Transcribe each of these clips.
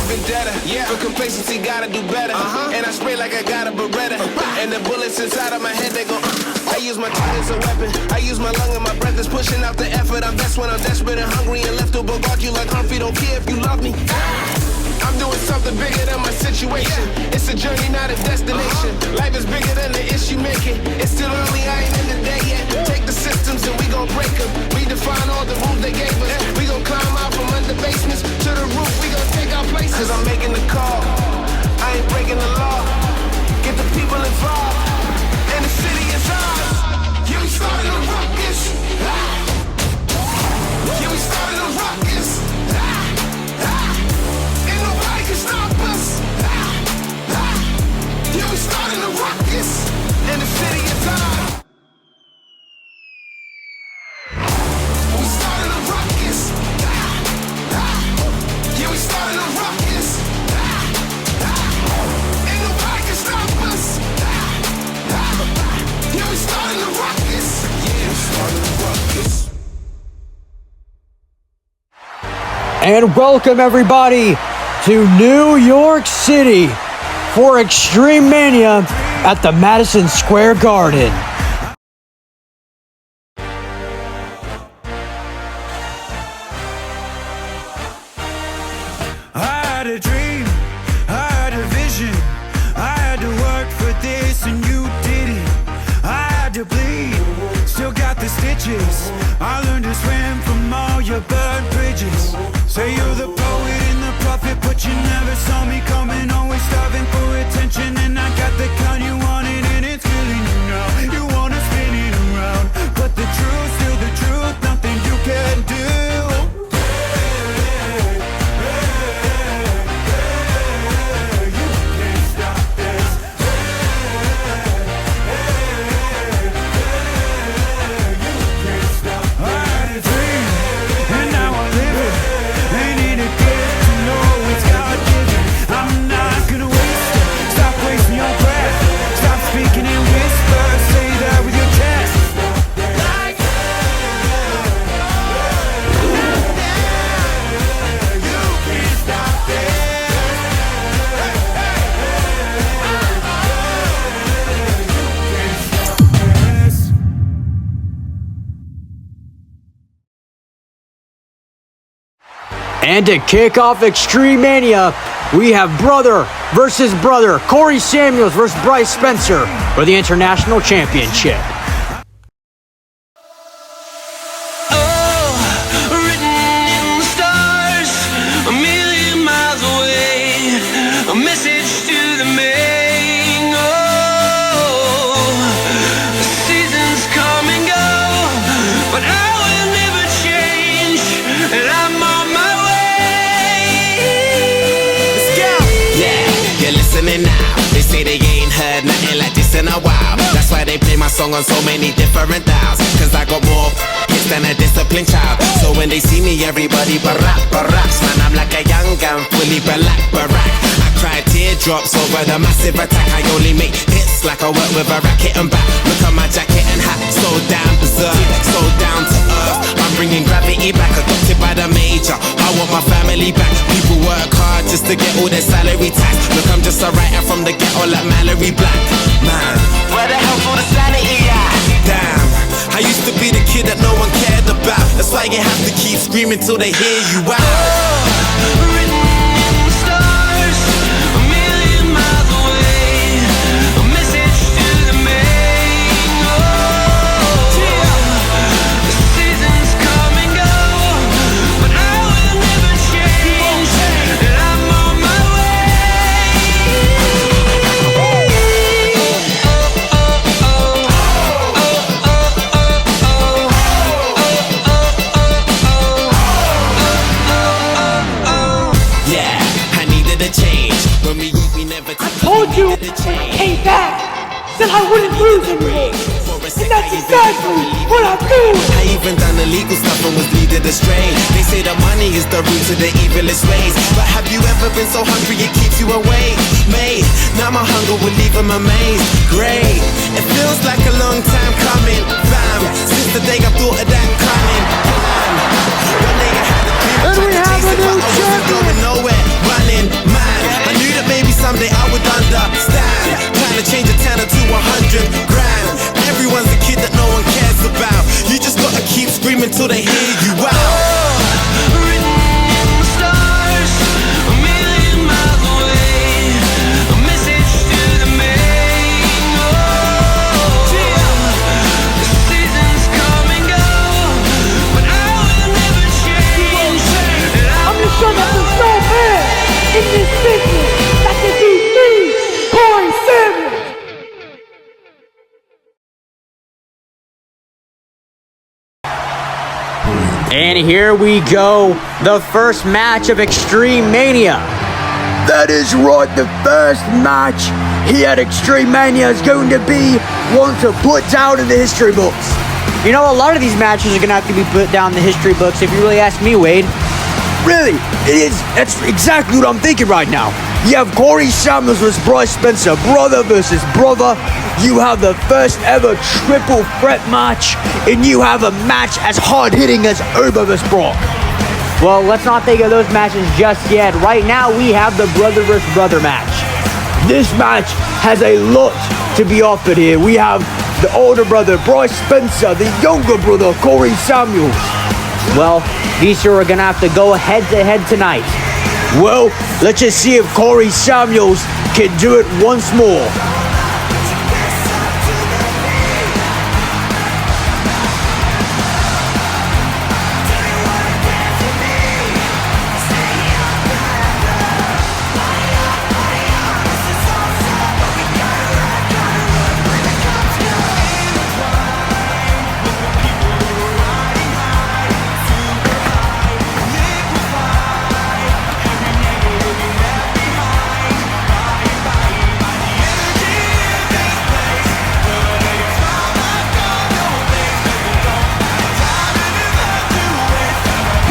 vendetta. For complacency, gotta do better. And I spray like I got a Beretta. And the bullets inside of my head, they go. I use my tongue as a weapon. I use my lung and my breath is pushing out the effort. I'm best when I'm desperate and hungry and left to bogart you like Humphrey. Don't care if you love me. I'm doing something bigger than my situation. It's a journey, not a destination. Life is bigger than the issue making. It's still early, I ain't in the day yet. Take the systems and we gon' break them. Redefine all the rules they gave us. We gon' climb out from under basements to the roof. We gon' take our places. Cause I'm making the call. I ain't breaking the law. Get the people involved. And the city is ours. Yeah, we started a ruckus. Yeah, we started a ruckus. Ain't nobody can stop us. Yeah, we started a ruckus. And the city is ours. We started a ruckus. Yeah, we started a ruckus. Ain't nobody can stop us. Yeah, we started a ruckus. Yeah, we started a ruckus. And welcome everybody to New York City for XtreMania at the Madison Square Garden. I had a dream, I had a vision, I had to work for this and you didn't. I had to bleed, still got the stitches. I learned to swim from all your burned bridges. Say you're the poet and the prophet, but you never saw me coming. Always starving for attention, and I got the kind you wanted, and it's killing you now. You wanna spin it around, but the truth's still the truth. Nothing you can do. And to kick off XtreMania, we have brother versus brother, Corey Samuels versus Bryce Spencer for the International Championship. They say they ain't heard nothing like this in a while. That's why they play my song on so many different dials. Cause I got more hits than a disciplined child. So when they see me, everybody barack. Man, I'm like a young gun, fully black barack. I cry teardrops over the massive attack. I only make hits like I work with a racket and back. Look at my jacket and hat, so damn berserk, so down to earth. I'm bringing gravity back, adopted by the major. I want my family back. People work hard just to get all their salary tax. Look, I'm just a writer from the ghetto like Mallory Black. Man, where the hell's all the sanity at? Damn, I used to be the kid that no one cared about. That's why you have to keep screaming till they hear you out. You came back, then I wouldn't lose anymore. And that's exactly what I do. I even done illegal stuff and was leading astray. They say the money is the root to the evilest ways. But have you ever been so hungry it keeps you awake? Mate, now my hunger will leave them amazed. Great, it feels like a long time coming. Fam, since the day I thought of that coming. One day I had a dream, And we have a new champion. Going nowhere, running. so they hear you out. In this business, that can be me, Corey Samuels. And here we go, the first match of XtreMania. That is right, the first match here at XtreMania is going to be one to put down in the history books. You know, a lot of these matches are going to have to be put down in the history books if you really ask me, Wade. Really, it is. That's exactly what I'm thinking right now. You have Corey Samuels versus Bryce Spencer, brother versus brother. You have the first ever triple threat match, and you have a match as hard-hitting as Oba versus Brock. Well, let's not think of those matches just yet. Right now, we have the brother versus brother match. This match has a lot to be offered here. We have the older brother, Bryce Spencer, the younger brother, Corey Samuels. Well, these two are going to have to go head-to-head tonight. Well, let's just see if Corey Samuels can do it once more.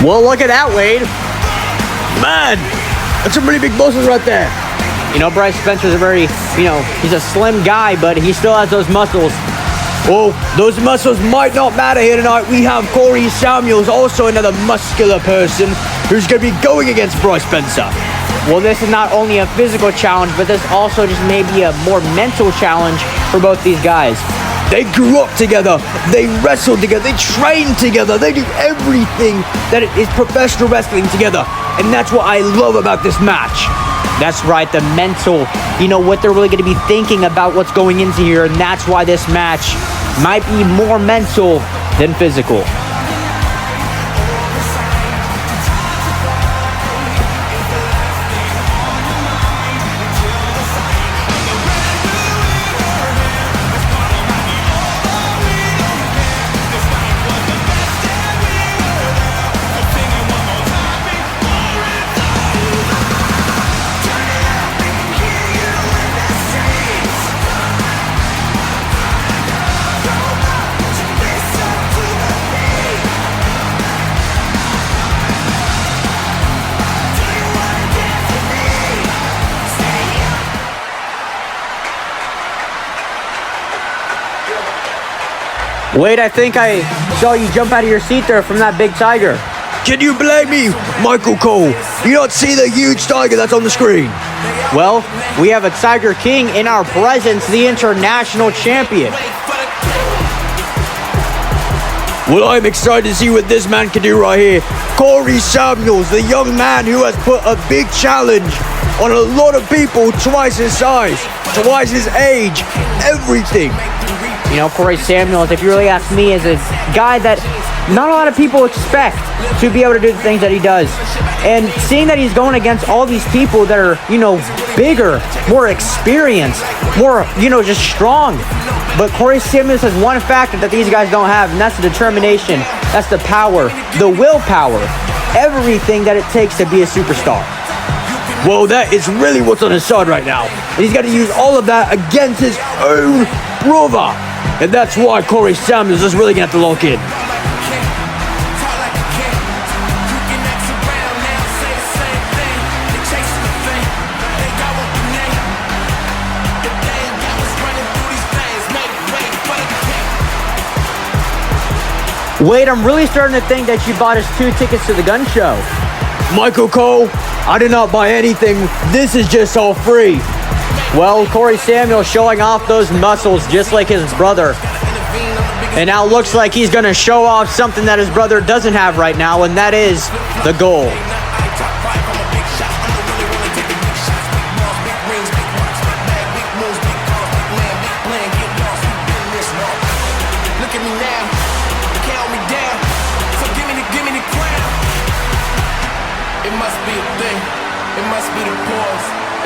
Well, look at that, Wade. Man, that's some pretty big muscles right there. You know, Bryce Spencer's a very, he's a slim guy, but he still has those muscles. Oh, those muscles might not matter here tonight. We have Corey Samuels, also another muscular person, who's going to be going against Bryce Spencer. Well, this is not only a physical challenge, but this also just may be a more mental challenge for both these guys. They grew up together, they wrestled together, they trained together, they do everything that is professional wrestling together. And that's what I love about this match. That's right, the mental, what they're really going to be thinking about what's going into here. And that's why this match might be more mental than physical. Wade, I think I saw you jump out of your seat there from that big tiger. Can you blame me, Michael Cole? You don't see the huge tiger that's on the screen? Well, we have a Tiger King in our presence, the international champion. Well, I'm excited to see what this man can do right here. Corey Samuels, the young man who has put a big challenge on a lot of people twice his size, twice his age, everything. Corey Samuels, if you really ask me, is a guy that not a lot of people expect to be able to do the things that he does. And seeing that he's going against all these people that are, bigger, more experienced, more, just strong. But Corey Samuels has one factor that these guys don't have, and that's the determination, that's the power, the willpower, everything that it takes to be a superstar. Well, that is really what's on his side right now. And he's got to use all of that against his own brother. And that's why Corey Samuels is really going to have to lock in. Wade, I'm really starting to think that you bought us 2 tickets to the gun show. Michael Cole, I did not buy anything. This is just all free. Well, Corey Samuels showing off those muscles just like his brother. And now looks like he's going to show off something that his brother doesn't have right now, and that is the goal.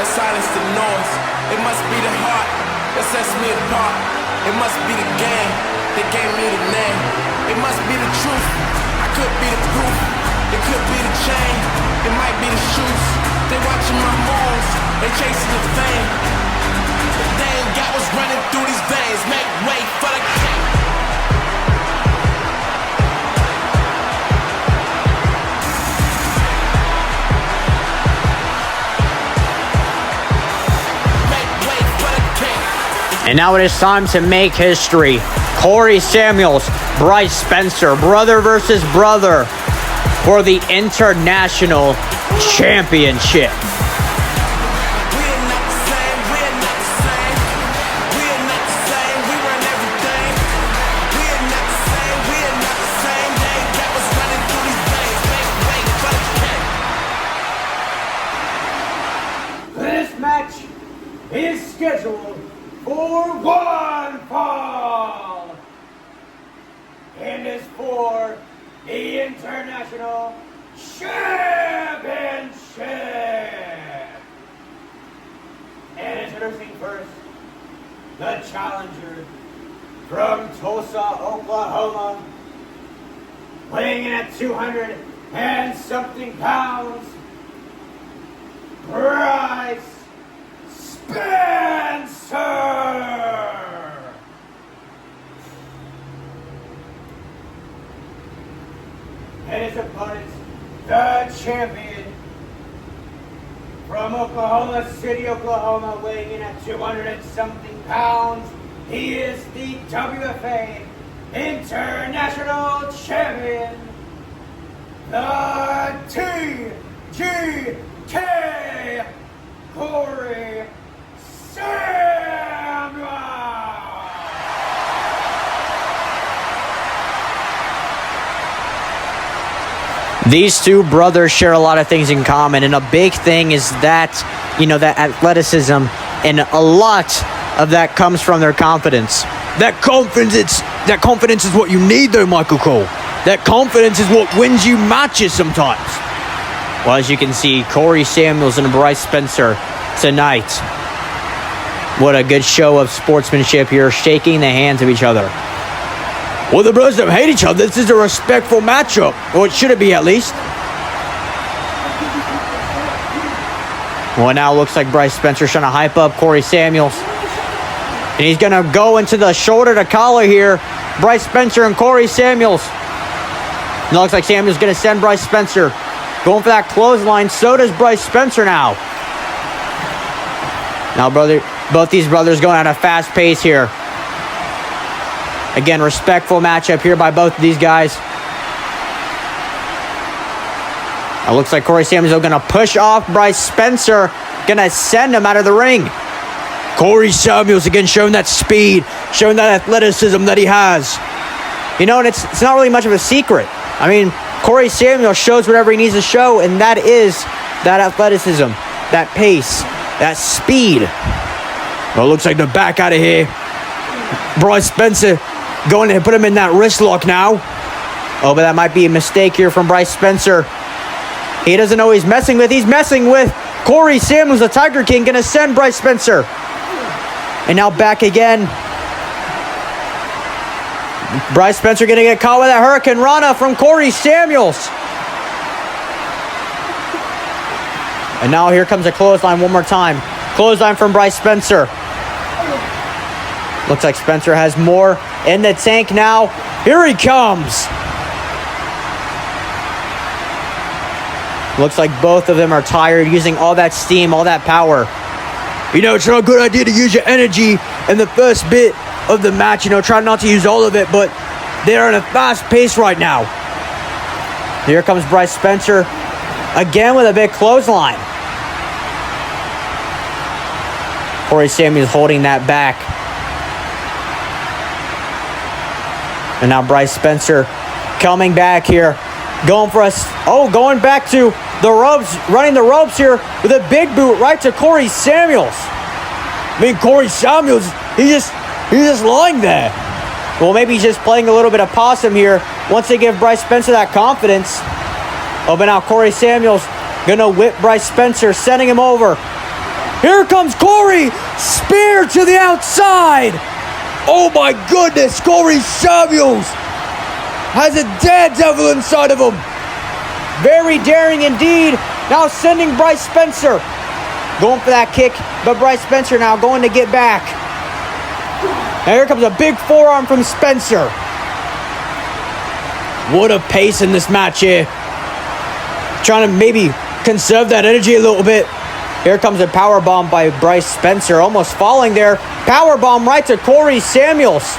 Silence the noise. It must be the heart that sets me apart. It must be the game that gave me the name. It must be the truth. I could be the proof. It could be the chain. It might be the shoes. They watching my moves. They chasing the fame. But they ain't got what's running through these veins. Make way for the king. And now it is time to make history. Corey Samuels, Bryce Spencer, brother versus brother for the International Championship. This match is scheduled for one fall, and is for the International Championship. And introducing first, the challenger from Tulsa, Oklahoma, weighing in at 200 and something pounds, Bryce Spencer. And his opponent, the champion from Oklahoma City, Oklahoma, weighing in at 200 and something pounds. He is the WFA International Champion, the TGK, Corey Samuels. These two brothers share a lot of things in common, and a big thing is that, that athleticism, and a lot of that comes from their confidence. That confidence is what you need, though, Michael Cole. That confidence is what wins you matches sometimes. Well, as you can see, Corey Samuels and Bryce Spencer tonight. What a good show of sportsmanship here, shaking the hands of each other. Well, the brothers don't hate each other. This is a respectful matchup. Or it should be, at least. Well, now it looks like Bryce Spencer's trying to hype up Corey Samuels. And he's going to go into the shoulder to collar here. Bryce Spencer and Corey Samuels. And it looks like Samuels going to send Bryce Spencer. Going for that clothesline. So does Bryce Spencer now. Now, both these brothers going at a fast pace here. Again, respectful matchup here by both of these guys. It looks like Corey Samuels is going to push off Bryce Spencer. Going to send him out of the ring. Corey Samuels again showing that speed, showing that athleticism that he has. And it's not really much of a secret. I mean, Corey Samuels shows whatever he needs to show, and that is that athleticism, that pace, that speed. Well, it looks like they're back out of here. Bryce Spencer going to put him in that wrist lock now. Oh, but that might be a mistake here from Bryce Spencer. He doesn't know who he's messing with. He's messing with Corey Samuels, the Tiger King, going to send Bryce Spencer. And now back again. Bryce Spencer going to get caught with that Hurricane Rana from Corey Samuels. And now here comes a clothesline one more time. Clothesline from Bryce Spencer. Looks like Spencer has more in the tank now. Here he comes. Looks like both of them are tired, using all that steam, all that power. It's not a good idea to use your energy in the first bit of the match. Try not to use all of it, but they're in a fast pace right now. Here comes Bryce Spencer again with a big clothesline. Corey Samuels holding that back. And now Bryce Spencer coming back here. Going for us. Oh, going back to the ropes. Running the ropes here with a big boot right to Corey Samuels. I mean, Corey Samuels, he's just lying there. Well, maybe he's just playing a little bit of possum here. Once they give Bryce Spencer that confidence. Oh, but now Corey Samuels gonna whip Bryce Spencer, sending him over. Here comes Corey! Spear to the outside! Oh my goodness, Corey Samuels has a daredevil inside of him. Very daring indeed. Now sending Bryce Spencer. Going for that kick, but Bryce Spencer now going to get back. Now here comes a big forearm from Spencer. What a pace in this match here. Trying to maybe conserve that energy a little bit. Here comes a powerbomb by Bryce Spencer. Almost falling there. Powerbomb right to Corey Samuels.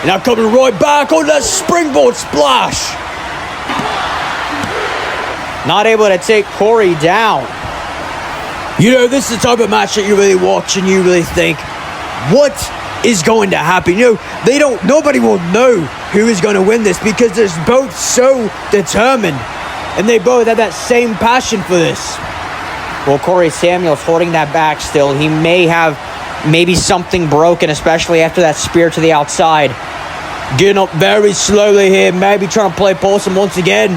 Now coming right back on that springboard splash. Not able to take Corey down. You know, this is the type of match that you really watch and you really think, what is going to happen? You know, nobody will know who is going to win this because they're both so determined and they both have that same passion for this. Well, Corey Samuels holding that back still. He may have maybe something broken, especially after that spear to the outside. Getting up very slowly here, maybe trying to play possum once again.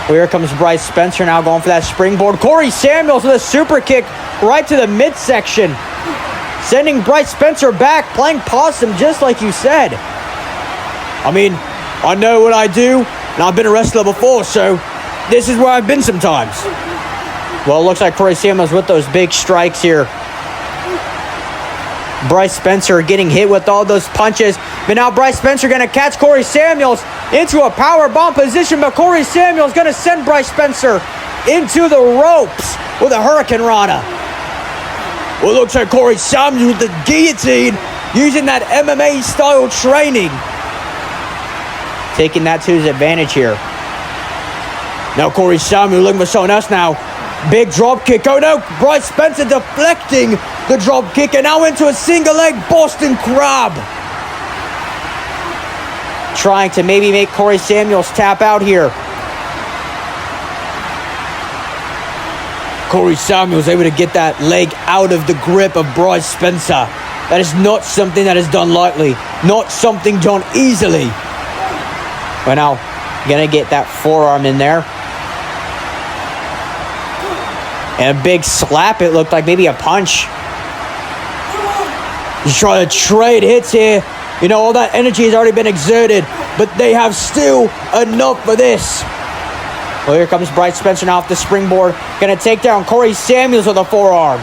Well, here comes Bryce Spencer now going for that springboard. Corey Samuels with a super kick right to the midsection. Sending Bryce Spencer back, playing possum just like you said. I mean, I know what I do, and I've been a wrestler before, so this is where I've been sometimes. Well, it looks like Corey Samuels with those big strikes here. Bryce Spencer getting hit with all those punches. But now Bryce Spencer going to catch Corey Samuels into a power bomb position. But Corey Samuels going to send Bryce Spencer into the ropes with a Hurricane Rana. Well, it looks like Corey Samuels with the guillotine using that MMA style training. Taking that to his advantage here. Now Corey Samuels looking for someone else now. Big drop kick. Oh no, Bryce Spencer deflecting the drop kick and now into a single leg Boston Crab. Trying to maybe make Corey Samuels tap out here. Corey Samuels able to get that leg out of the grip of Bryce Spencer. That is not something that is done lightly. Not something done easily. But now, gonna get that forearm in there. And a big slap, it looked like, maybe a punch. He's trying to trade hits here. You know, all that energy has already been exerted, but they have still enough for this. Well, here comes Bryce Spencer now off the springboard. Gonna take down Corey Samuels with a forearm.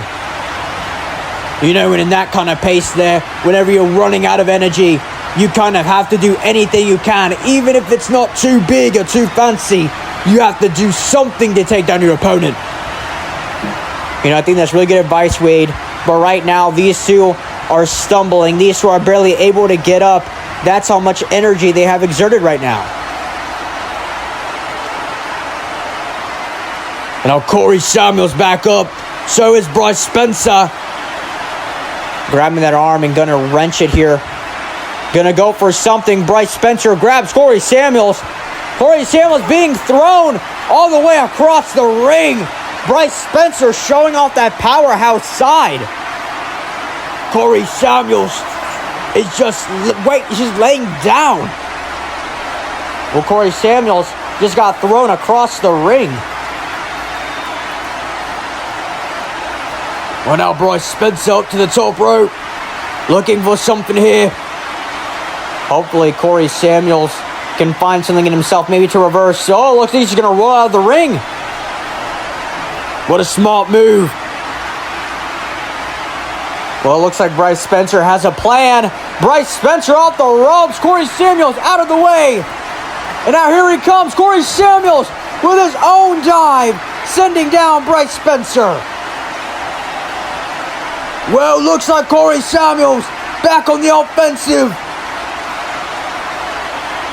You know, and in that kind of pace there, whenever you're running out of energy, you kind of have to do anything you can. Even if it's not too big or too fancy, you have to do something to take down your opponent. You know, I think that's really good advice, Wade. But right now, these two are stumbling. These two are barely able to get up. That's how much energy they have exerted right now. And now Corey Samuels back up. So is Bryce Spencer. Grabbing that arm and gonna wrench it here. Gonna go for something. Bryce Spencer grabs Corey Samuels. Corey Samuels being thrown all the way across the ring. Bryce Spencer showing off that powerhouse side. Corey Samuels is just laying down. Well, Corey Samuels just got thrown across the ring. Well, now Bryce Spencer up to the top rope. Looking for something here. Hopefully Corey Samuels can find something in himself, maybe to reverse. Oh, looks like he's going to roll out of the ring. What a smart move. Well, it looks like Bryce Spencer has a plan. Bryce Spencer off the ropes. Corey Samuels out of the way. And now here he comes. Corey Samuels with his own dive. Sending down Bryce Spencer. Well, looks like Corey Samuels back on the offensive.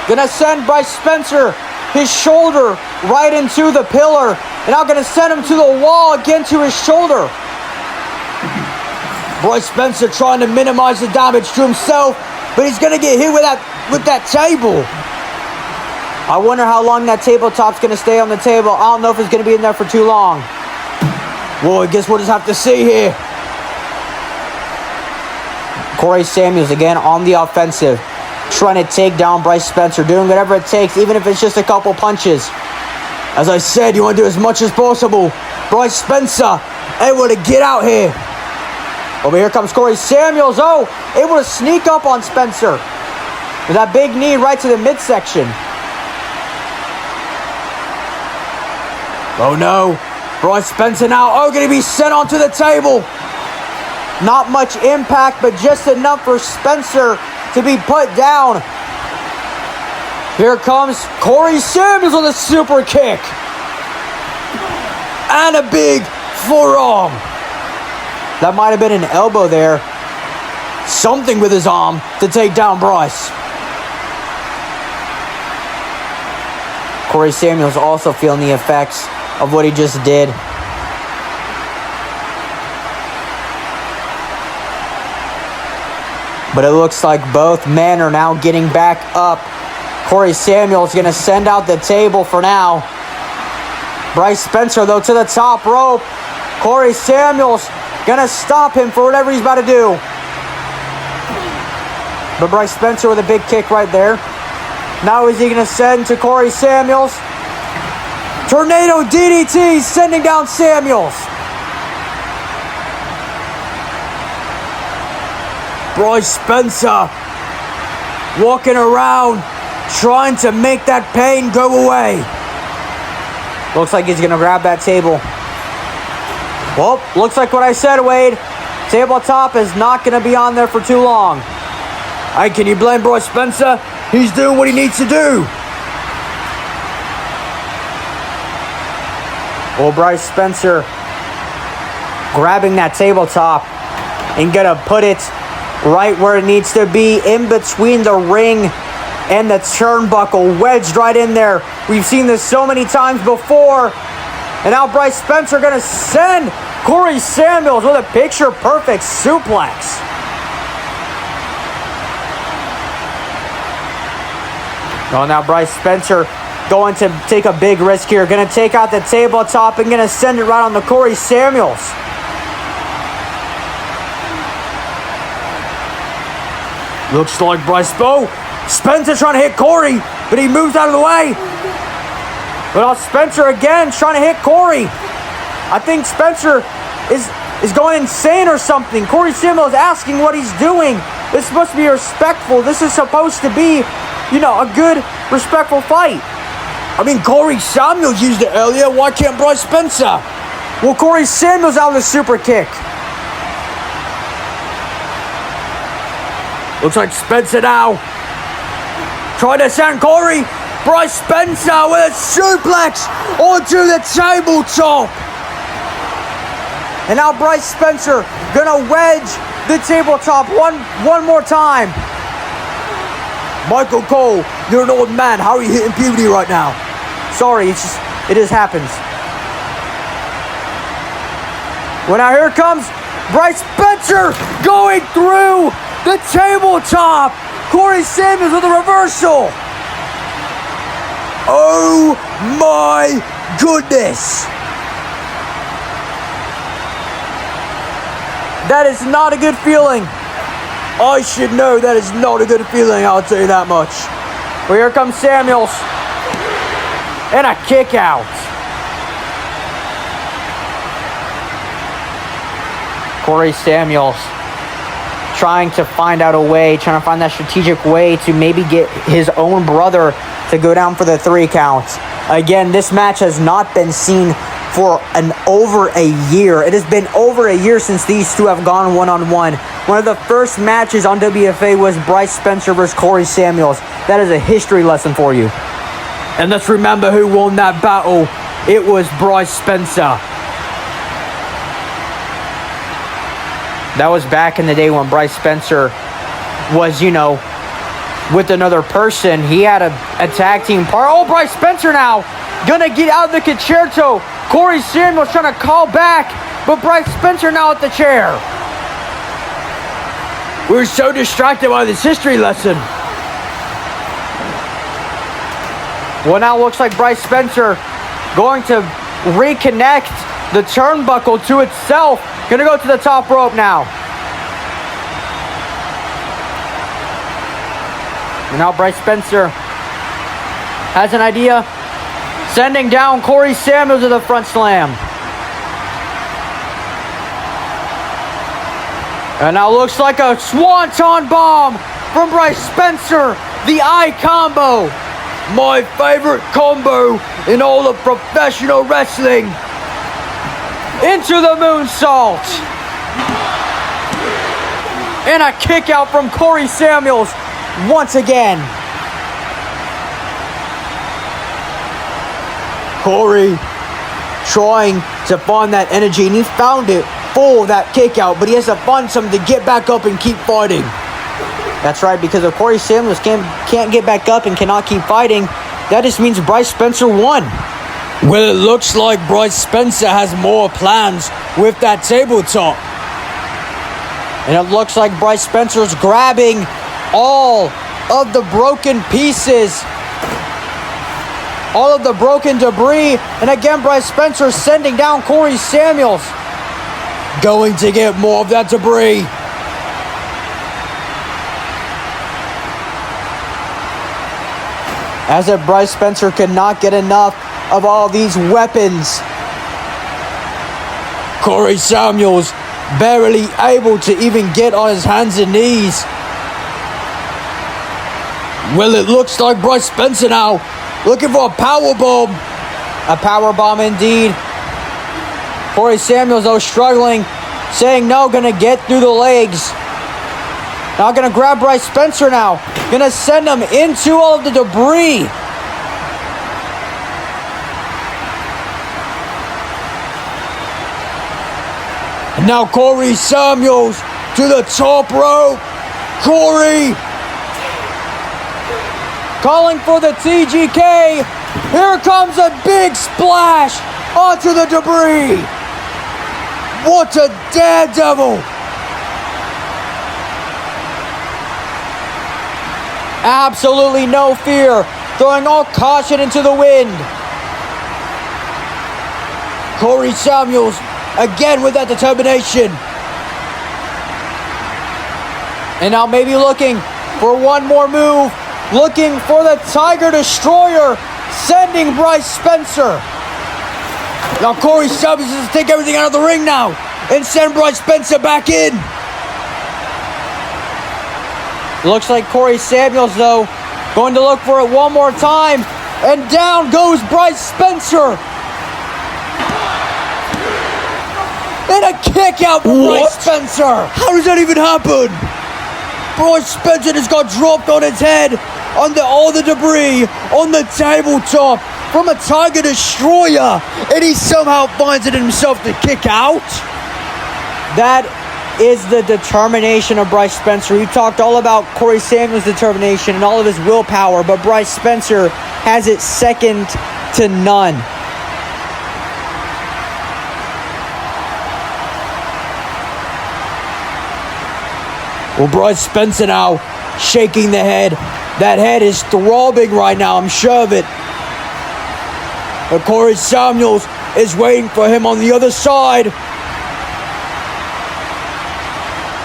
Gonna send Bryce Spencer his shoulder right into the pillar. And now gonna send him to the wall again to his shoulder. Bryce Spencer trying to minimize the damage to himself, but he's gonna get hit with that with that table. I wonder how long that tabletop's going to stay on the table. I don't know if it's going to be in there for too long. Well, I guess we'll just have to see here. Corey Samuels again on the offensive, trying to take down Bryce Spencer, doing whatever it takes, even if it's just a couple punches. As I said, you want to do as much as possible. Bryce Spencer able to get out here. Over here comes Corey Samuels. Oh, able to sneak up on Spencer with that big knee right to the midsection. Oh no, Bryce Spencer now, going to be sent onto the table. Not much impact, but just enough for Spencer to be put down. Here comes Corey Samuels with a super kick. And a big forearm. That might have been an elbow there. Something with his arm to take down Bryce. Corey Samuels also feeling the effects of what he just did. But it looks like both men are now getting back up. Corey Samuels going to send out the table for now. Bryce Spencer, though, to the top rope. Corey Samuels going to stop him for whatever he's about to do. But Bryce Spencer with a big kick right there. Now is he going to send to Corey Samuels? Tornado DDT sending down Samuels. Bryce Spencer walking around trying to make that pain go away. Looks like he's going to grab that table. Well, looks like what I said, Wade. Tabletop is not going to be on there for too long. Hey, can you blame Bryce Spencer? He's doing what he needs to do. Well, Bryce Spencer grabbing that tabletop and gonna put it right where it needs to be, in between the ring and the turnbuckle, wedged right in there. We've seen this so many times before. And now Bryce Spencer gonna send Corey Samuels with a picture-perfect suplex. Well, now Bryce Spencer going to take a big risk here. Going to take out the tabletop and going to send it right on to Corey Samuels. Looks like Spencer trying to hit Corey, but he moves out of the way. But now Spencer again trying to hit Corey. I think Spencer is going insane or something. Corey Samuels is asking what he's doing. This is supposed to be respectful. This is supposed to be, a good, respectful fight. I mean, Corey Samuels used it earlier. Why can't Bryce Spencer? Well, Corey Samuels out with a super kick. Looks like Spencer now trying to send Corey. Bryce Spencer with a suplex onto the tabletop. And now Bryce Spencer gonna wedge the tabletop one more time. Michael Cole, you're an old man. How are you hitting puberty right now? Sorry, it just happens. Well, now here comes Bryce Spencer going through the tabletop. Corey Samuels with a reversal. Oh my goodness. That is not a good feeling. I should know that is not a good feeling, I'll tell you that much. Well, here comes Samuels. And a kick out. Corey Samuels trying to find out a way, trying to find that strategic way to maybe get his own brother to go down for the 3 count. Again, this match has not been seen for over a year. It has been over a year since these two have gone one-on-one. One of the first matches on WFA was Bryce Spencer versus Corey Samuels. That is a history lesson for you. And let's remember who won that battle. It was Bryce Spencer. That was back in the day when Bryce Spencer was, with another person. He had a tag team partner. Oh, Bryce Spencer now gonna get out of the concerto. Corey Samuels trying to call back, but Bryce Spencer now at the chair. We're so distracted by this history lesson. Well, now it looks like Bryce Spencer going to reconnect the turnbuckle to itself. Gonna go to the top rope now. And now Bryce Spencer has an idea. Sending down Corey Samuels to the front slam. And now looks like a swanton bomb from Bryce Spencer. The eye combo. My favorite combo in all of professional wrestling. Into the moonsault. And a kick out from Corey Samuels once again. Corey trying to find that energy, and he found it full of that kick out, but he has to find something to get back up and keep fighting. That's right, because if Corey Samuels can't get back up and cannot keep fighting, that just means Bryce Spencer won. Well, it looks like Bryce Spencer has more plans with that tabletop. And it looks like Bryce Spencer's grabbing all of the broken pieces, all of the broken debris. And again, Bryce Spencer sending down Corey Samuels. Going to get more of that debris. As if Bryce Spencer could not get enough of all these weapons. Corey Samuels barely able to even get on his hands and knees. Well, it looks like Bryce Spencer now looking for a power bomb. A power bomb indeed. Corey Samuels, though, struggling, saying no, gonna get through the legs. Now gonna grab Bryce Spencer now. Gonna send him into all of the debris. And now Corey Samuels to the top rope. Corey calling for the TGK. Here comes a big splash onto the debris. What a daredevil. Absolutely no fear. Throwing all caution into the wind. Corey Samuels again with that determination. And now maybe looking for one more move. Looking for the Tiger Destroyer. Sending Bryce Spencer. Now Corey Samuels has to take everything out of the ring now and send Bryce Spencer back in. Looks like Corey Samuels, though, going to look for it one more time. And down goes Bryce Spencer. And a kick out from Bryce Spencer. How does that even happen? Bryce Spencer just got dropped on his head under all the debris on the tabletop from a Tiger Destroyer, and he somehow finds it in himself to kick out. That is the determination of Bryce Spencer. We talked all about Corey Samuels' determination and all of his willpower, but Bryce Spencer has it second to none. Well, Bryce Spencer now shaking the head. That head is throbbing right now, I'm sure of it. But Corey Samuels is waiting for him on the other side.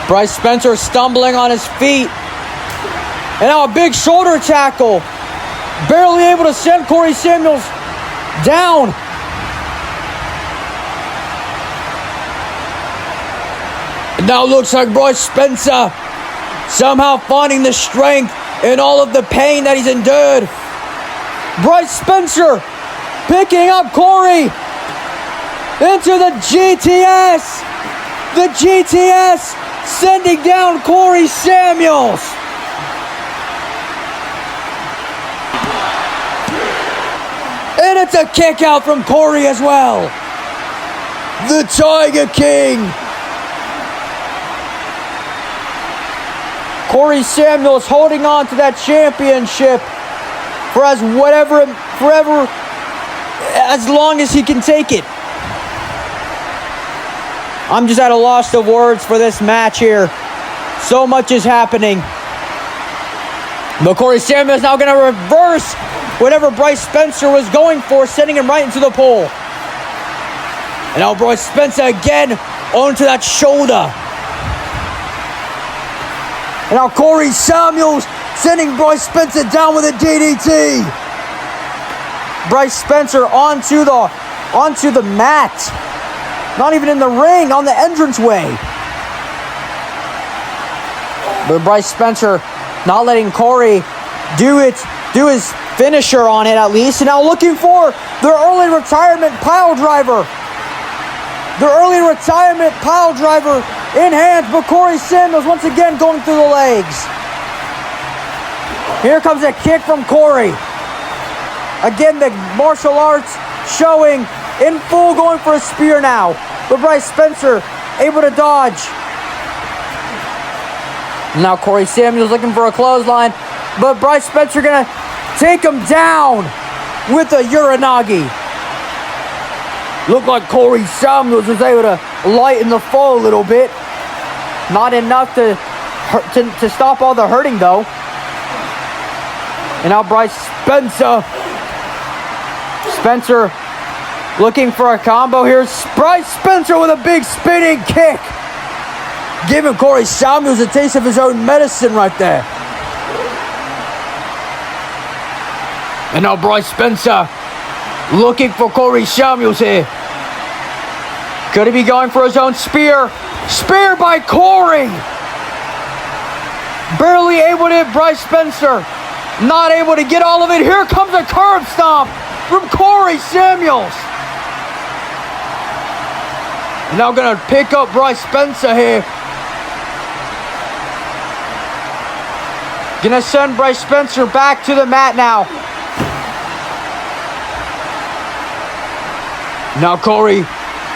Bryce Spencer stumbling on his feet. And now a big shoulder tackle. Barely able to send Corey Samuels down. And now it looks like Bryce Spencer somehow finding the strength in all of the pain that he's endured. Bryce Spencer picking up Corey into the GTS. The GTS sending down Corey Samuels. And it's a kick out from Corey as well. The Tiger King. Corey Samuels holding on to that championship for forever, as long as he can take it. I'm just at a loss of words for this match here. So much is happening. But Corey Samuels now going to reverse whatever Bryce Spencer was going for, sending him right into the pole. And now Bryce Spencer again onto that shoulder. And now Corey Samuels sending Bryce Spencer down with a DDT. Bryce Spencer onto the mat. Not even in the ring, on the entranceway. But Bryce Spencer not letting Corey do his finisher on it at least. And now looking for their early retirement pile driver. Their early retirement pile driver in hand, but Corey Samuels once again going through the legs. Here comes a kick from Corey. Again, the martial arts showing in full, going for a spear now. But Bryce Spencer able to dodge. Now Corey Samuels looking for a clothesline, but Bryce Spencer gonna take him down with a Uranagi. Looked like Corey Samuels was able to lighten the fall a little bit. Not enough to stop all the hurting though. And now Bryce Spencer looking for a combo here. Bryce Spencer with a big spinning kick. Giving Corey Samuels a taste of his own medicine right there. And now Bryce Spencer looking for Corey Samuels here. Could he be going for his own spear? Spear by Corey. Barely able to hit Bryce Spencer. Not able to get all of it. Here comes a curb stomp from Corey Samuels. Now gonna pick up Bryce Spencer here. Gonna send Bryce Spencer back to the mat now. Now Corey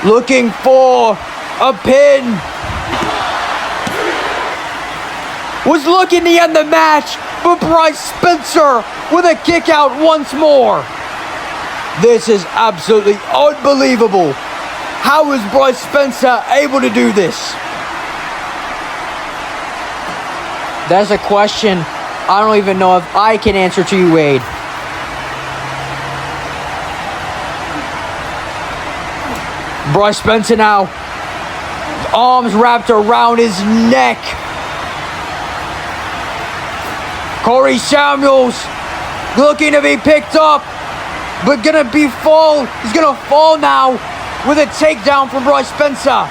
looking for a pin. Was looking to end the match, but Bryce Spencer with a kick out once more. This is absolutely unbelievable. How is Bryce Spencer able to do this? That's a question I don't even know if I can answer to you, Wade. Bryce Spencer now, arms wrapped around his neck. Corey Samuels looking to be picked up, but he's gonna fall now with a takedown from Bryce Spencer.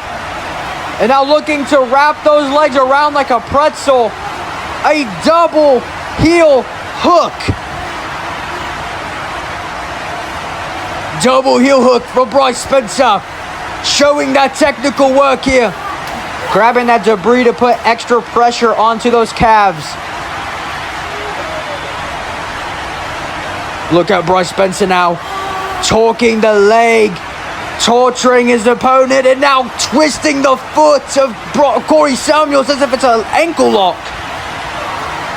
And now looking to wrap those legs around like a pretzel. A double heel hook. Double heel hook from Bryce Spencer. Showing that technical work here. Grabbing that debris to put extra pressure onto those calves. Look at Bryce Spencer now. Torquing the leg. Torturing his opponent. And now twisting the foot of Corey Samuels as if it's an ankle lock.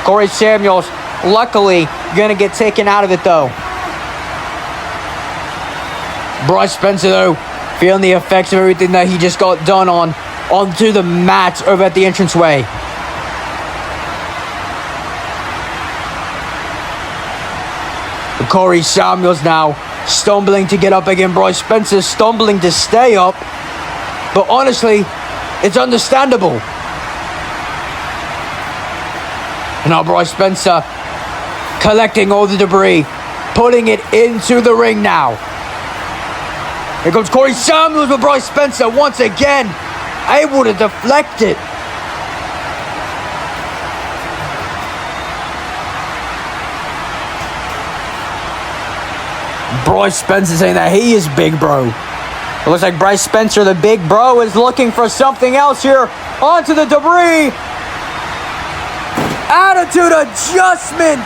Corey Samuels, luckily, gonna get taken out of it though. Bryce Spencer though, feeling the effects of everything that he just got done onto the mat over at the entranceway. Corey Samuels now stumbling to get up again. Bryce Spencer stumbling to stay up. But honestly, it's understandable. And now Bryce Spencer collecting all the debris, putting it into the ring now. Here comes Corey Samuels with Bryce Spencer once again, able to deflect it. Bryce Spencer saying that he is big bro. It looks like Bryce Spencer, the big bro, is looking for something else here. Onto the debris. Attitude adjustment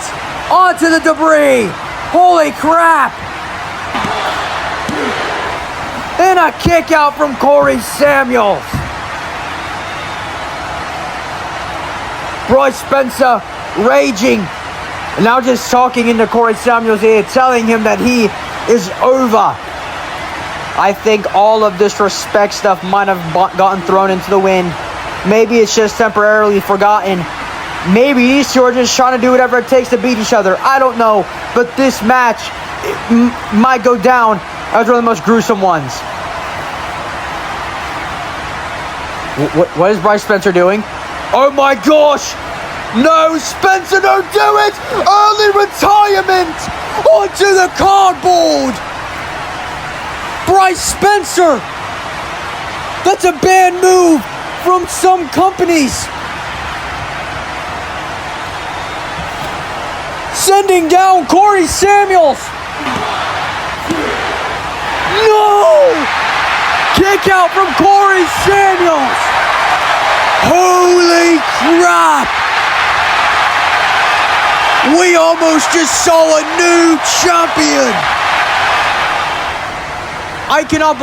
onto the debris. Holy crap. And a kick out from Corey Samuels. Bryce Spencer raging. And now just talking into Corey Samuels here, telling him that he is over. I think all of this respect stuff might have gotten thrown into the wind. Maybe it's just temporarily forgotten. Maybe these two are just trying to do whatever it takes to beat each other. I don't know. but this match might go down as one of the most gruesome ones. What is Bryce Spencer doing? Oh my gosh! No, Spencer, don't do it! Early retirement onto the cardboard! Bryce Spencer! That's a bad move from some companies. Sending down Corey Samuels. No! Kick out from Corey Samuels. Holy crap! We almost just saw a new champion. I cannot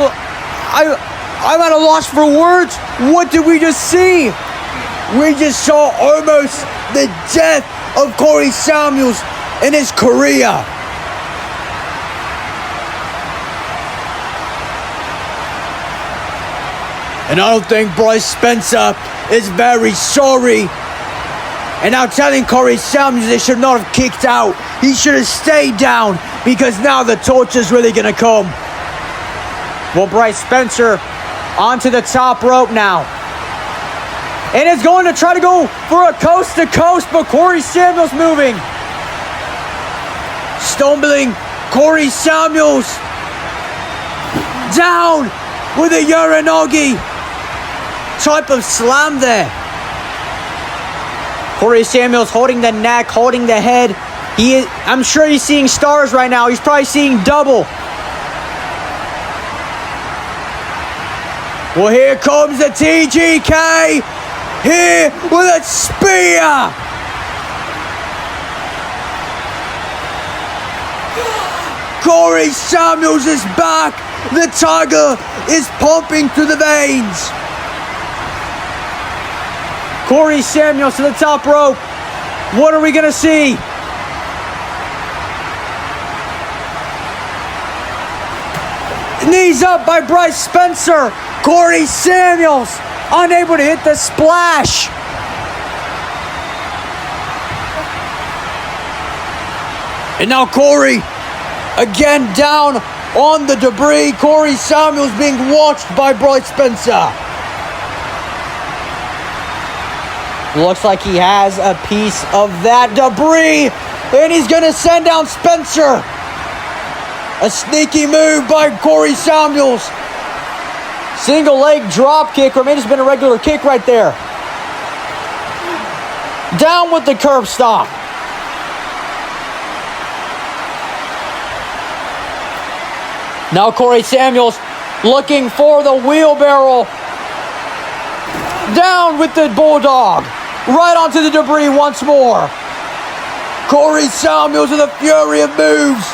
I'm at a loss for words. What did we just see? We just saw almost the death of Corey Samuels in his career. And I don't think Bryce Spencer is very sorry. And now telling Corey Samuels they should not have kicked out. He should have stayed down because now the torture's really going to come. Well, Bryce Spencer onto the top rope now. And is going to try to go for a coast to coast, but Corey Samuels moving. Stumbling Corey Samuels. Down with a Uranagi type of slam there. Corey Samuels holding the neck, holding the head. I'm sure he's seeing stars right now. He's probably seeing double. Well, here comes the TGK. Here with a spear. Corey Samuels is back. The tiger is pumping through the veins. Corey Samuels to the top rope. What are we going to see? Knees up by Bryce Spencer. Corey Samuels unable to hit the splash. And now Corey again down on the debris. Corey Samuels being watched by Bryce Spencer. Looks like he has a piece of that debris. And he's going to send down Spencer. A sneaky move by Corey Samuels. Single leg drop kick, or maybe it's been a regular kick right there. Down with the curb stomp. Now Corey Samuels looking for the wheelbarrow. Down with the bulldog. Right onto the debris once more. Corey Samuels with a fury of moves.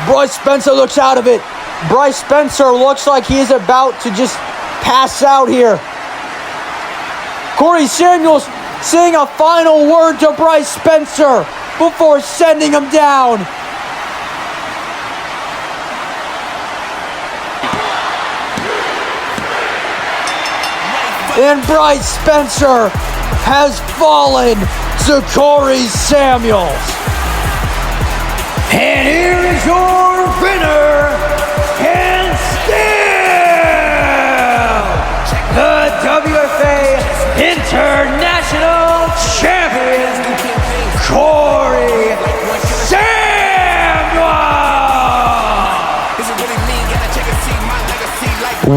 Bryce Spencer looks out of it. Bryce Spencer looks like he is about to just pass out here. Corey Samuels saying a final word to Bryce Spencer before sending him down. And Bryce Spencer has fallen to Corey Samuels. And here is your winner, and still the WFA International Champion, Corey Samuels.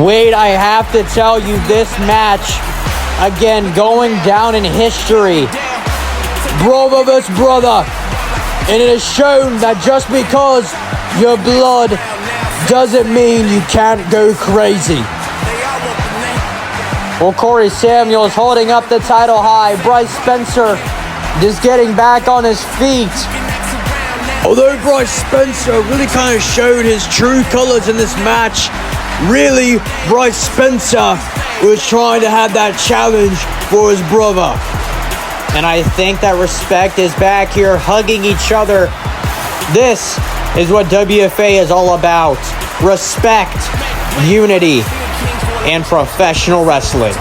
Wait, I have to tell you, this match, again, going down in history. Brother vs. brother. And it has shown that just because your blood doesn't mean you can't go crazy. Well, Corey Samuels holding up the title high. Bryce Spencer just getting back on his feet. Although Bryce Spencer really kind of showed his true colors in this match, really, Bryce Spencer was trying to have that challenge for his brother. And I think that respect is back here, hugging each other. This is what WFA is all about. Respect, unity, and professional wrestling.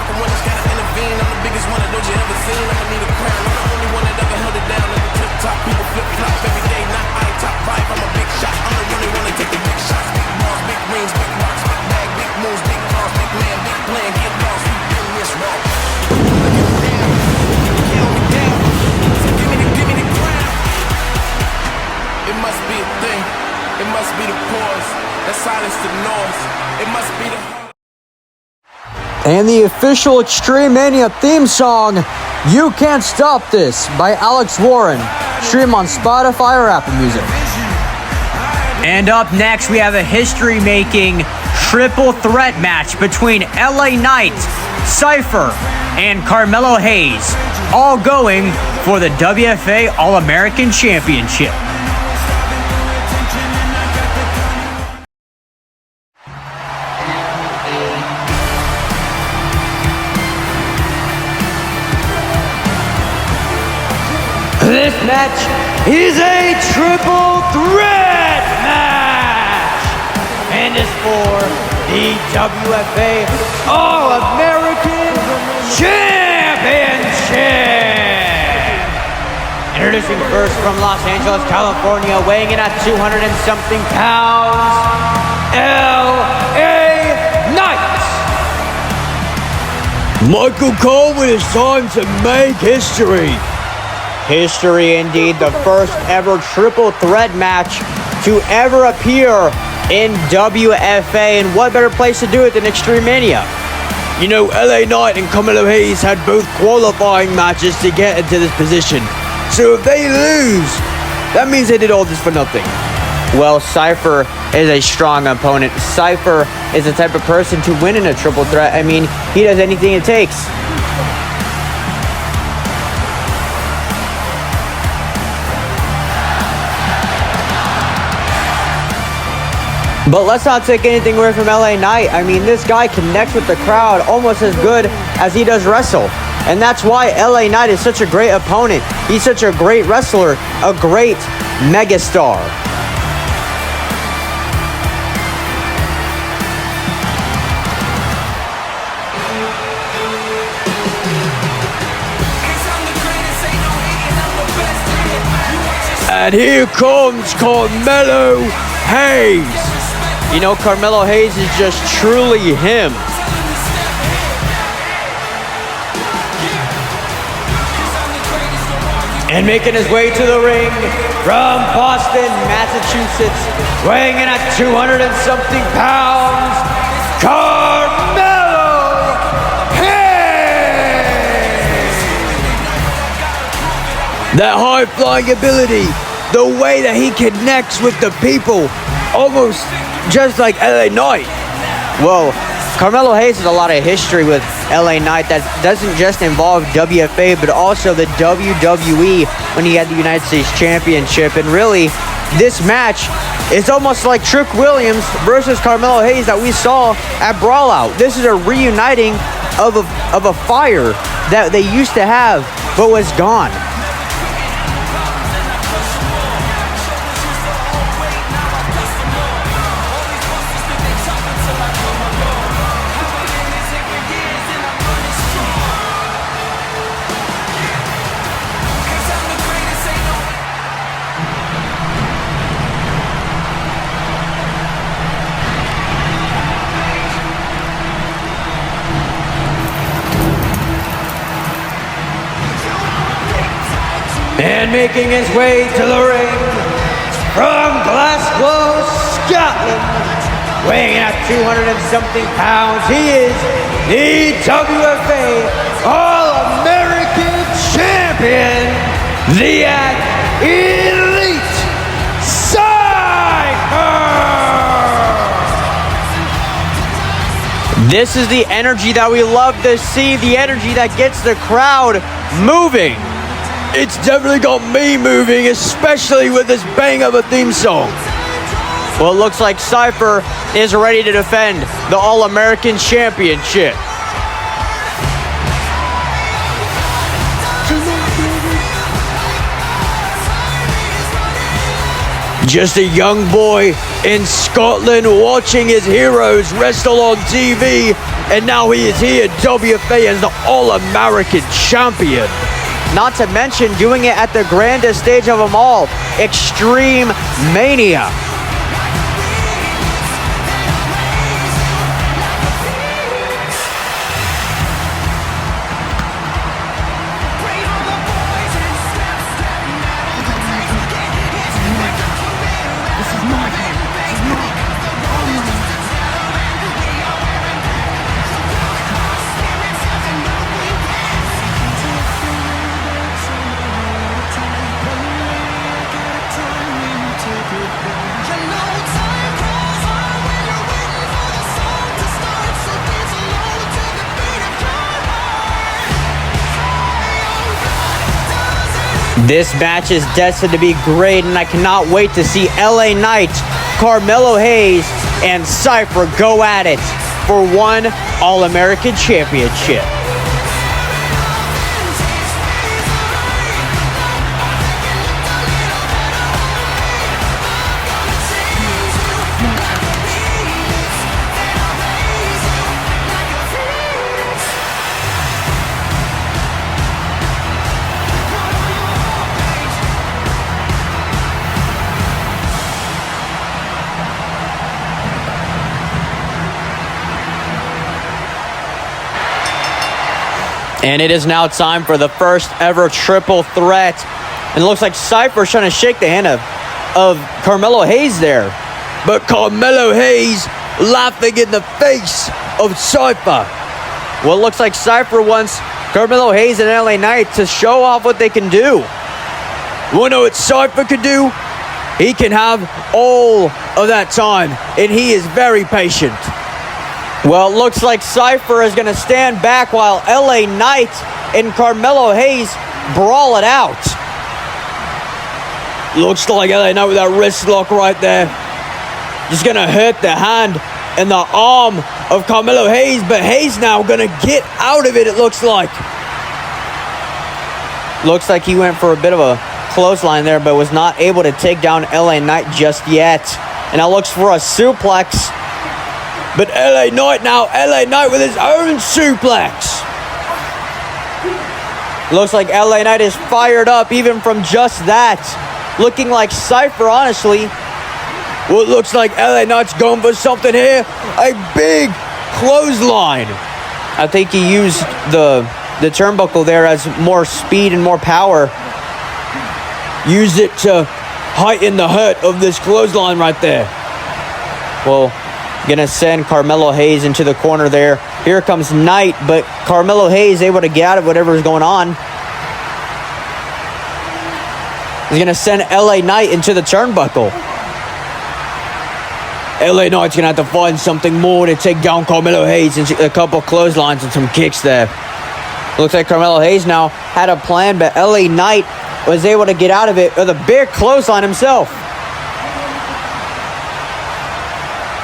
it's the noise. It must be the. And the official XtreMania theme song, You Can't Stop This, by Alex Warren. Stream on Spotify or Apple Music. And up next, we have a history-making triple threat match between LA Knight, Cypher, and Carmelo Hayes, all going for the WFA All-American Championship. This match is a triple threat match and is for the WFA All-American Championship. Introducing first from Los Angeles, California, weighing in at 200 and something pounds, LA Knight. Michael Coleman, it's time to make history. History indeed, the first ever triple threat match to ever appear in WFA, and what better place to do it than XtreMania? You know, LA Knight and Carmelo Hayes had both qualifying matches to get into this position. So if they lose, that means they did all this for nothing. Well, Cypher is a strong opponent. Cypher is the type of person to win in a triple threat. I mean, he does anything it takes. But let's not take anything away from LA Knight. I mean, this guy connects with the crowd almost as good as he does wrestle. And that's why LA Knight is such a great opponent. He's such a great wrestler, a great megastar. And here comes Carmelo Hayes. You know, Carmelo Hayes is just truly him. And making his way to the ring from Boston, Massachusetts, weighing in at 200 and something pounds, Carmelo Hayes. That high-flying ability, the way that he connects with the people, almost just like LA Knight. Well, Carmelo Hayes has a lot of history with LA Knight that doesn't just involve WFA, but also the WWE when he had the United States Championship. And really, this match is almost like Trick Williams versus Carmelo Hayes that we saw at Brawl Out. This is a reuniting of a fire that they used to have, but was gone. And making his way to the ring from Glasgow, Scotland, weighing at 200 and something pounds, he is the WFA All-American Champion, the Elite Cypher! This is the energy that we love to see, the energy that gets the crowd moving. It's definitely got me moving, especially with this bang of a theme song. Well, it looks like Cypher is ready to defend the All-American Championship. Just a young boy in Scotland watching his heroes wrestle on TV, and now he is here at WFA as the All-American Champion. Not to mention doing it at the grandest stage of them all, XtreMania. This match is destined to be great, and I cannot wait to see LA Knight, Carmelo Hayes, and Cypher go at it for one All-American Championship. And it is now time for the first ever triple threat. And it looks like Cypher's trying to shake the hand of Carmelo Hayes there. But Carmelo Hayes laughing in the face of Cypher. Well, it looks like Cypher wants Carmelo Hayes and LA Knight to show off what they can do. You know what Cypher can do? He can have all of that time, and he is very patient. Well, it looks like Cypher is going to stand back while LA Knight and Carmelo Hayes brawl it out. Looks like LA Knight with that wrist lock right there. Just going to hurt the hand and the arm of Carmelo Hayes, but Hayes now going to get out of it, it looks like. Looks like he went for a bit of a clothesline there, but was not able to take down LA Knight just yet. And now looks for a suplex. But LA Knight now, LA Knight with his own suplex. Looks like LA Knight is fired up even from just that. Looking like Cypher, honestly. Well, it looks like LA Knight's going for something here. A big clothesline. I think he used the turnbuckle there as more speed and more power. Used it to heighten the hurt of this clothesline right there. Well, gonna send Carmelo Hayes into the corner there. Here comes Knight, but Carmelo Hayes able to get out of whatever is going on. He's gonna send LA Knight into the turnbuckle. LA Knight's gonna have to find something more to take down Carmelo Hayes, and a couple of clotheslines and some kicks there. Looks like Carmelo Hayes now had a plan, but LA Knight was able to get out of it with a big clothesline himself.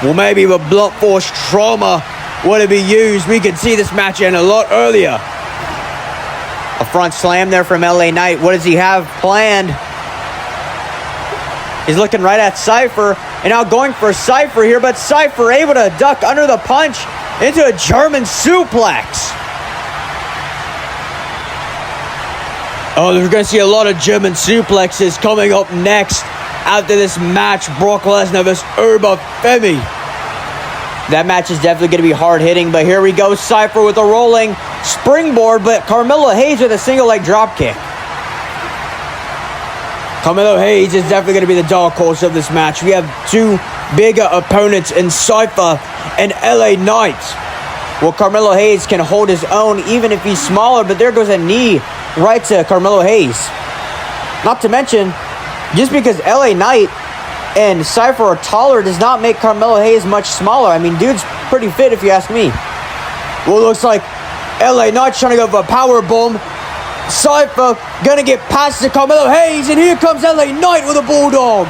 Well, maybe the blunt force trauma would be used. We could see this match end a lot earlier. A front slam there from LA Knight. What does he have planned? He's looking right at Cypher, and now going for Cypher here, but Cypher able to duck under the punch into a German suplex. Oh, we're going to see a lot of German suplexes coming up next after this match. Brock Lesnar vs. Uber Femi. That match is definitely going to be hard-hitting, but here we go. Cypher with a rolling springboard, but Carmelo Hayes with a single leg drop kick. Carmelo Hayes is definitely going to be the dark horse of this match. We have two bigger opponents in Cypher and LA Knight. Well, Carmelo Hayes can hold his own even if he's smaller, but there goes a knee right to Carmelo Hayes. Not to mention, just because LA Knight and Cypher are taller does not make Carmelo Hayes much smaller. I mean, dude's pretty fit if you ask me. Well, it looks like LA Knight's trying to go for a power bomb. Cypher gonna get past to Carmelo Hayes, and here comes LA Knight with a bulldog.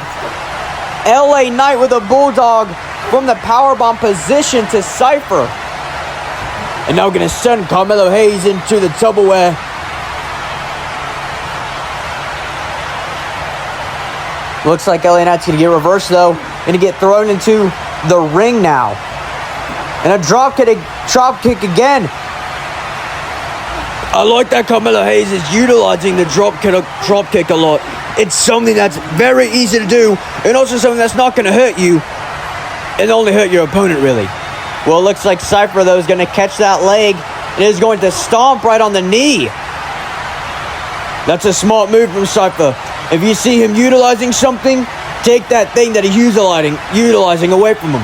LA Knight with a bulldog from the powerbomb position to Cypher. And now gonna send Carmelo Hayes into the Tupperware. Looks like LA Knight's gonna get reversed though. Gonna get thrown into the ring now. And a drop kick again. I like that Carmelo Hayes is utilizing the drop kick a lot. It's something that's very easy to do, and also something that's not going to hurt you, and only hurt your opponent, really. Well, it looks like Cypher, though, is going to catch that leg, and is going to stomp right on the knee. That's a smart move from Cypher. If you see him utilizing something, take that thing that he's utilizing away from him.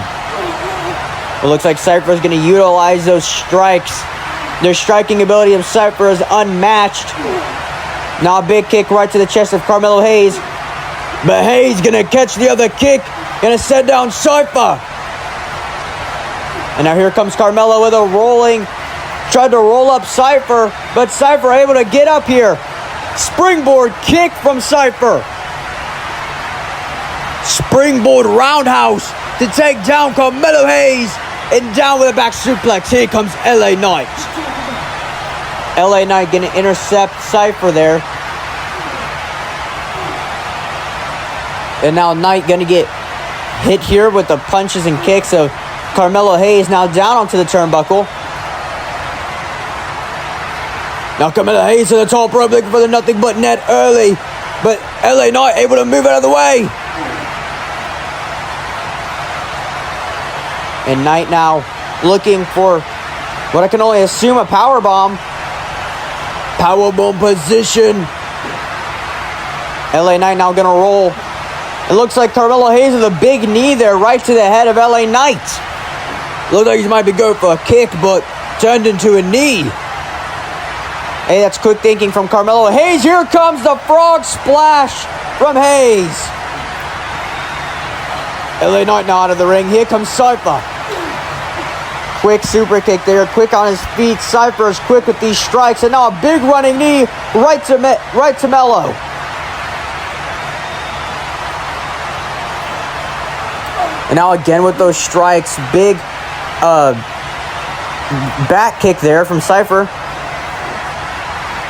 Well, it looks like Cypher is going to utilize those strikes. Their striking ability of Cypher is unmatched. Now a big kick right to the chest of Carmelo Hayes. But Hayes gonna catch the other kick. Gonna set down Cypher. And now here comes Carmelo with a rolling. Tried to roll up Cypher, but Cypher able to get up here. Springboard kick from Cypher. Springboard roundhouse to take down Carmelo Hayes. And down with a back suplex. Here comes LA Knight. LA Knight gonna intercept Cypher there. And now Knight gonna get hit here with the punches and kicks of Carmelo Hayes. Now down onto the turnbuckle. Now Carmelo Hayes to the top rope looking for the nothing but net early. But LA Knight able to move out of the way. And Knight now looking for what I can only assume a powerbomb. Powerbomb position. LA Knight now gonna roll. It looks like Carmelo Hayes with a big knee there right to the head of LA Knight. Looks like he might be going for a kick, but turned into a knee. Hey, that's quick thinking from Carmelo Hayes. Here comes the frog splash from Hayes. LA Knight now out of the ring. Here comes Cypher. Quick super kick there, quick on his feet. Cypher is quick with these strikes, and now a big running knee right to Melo. And now again with those strikes, big back kick there from Cypher.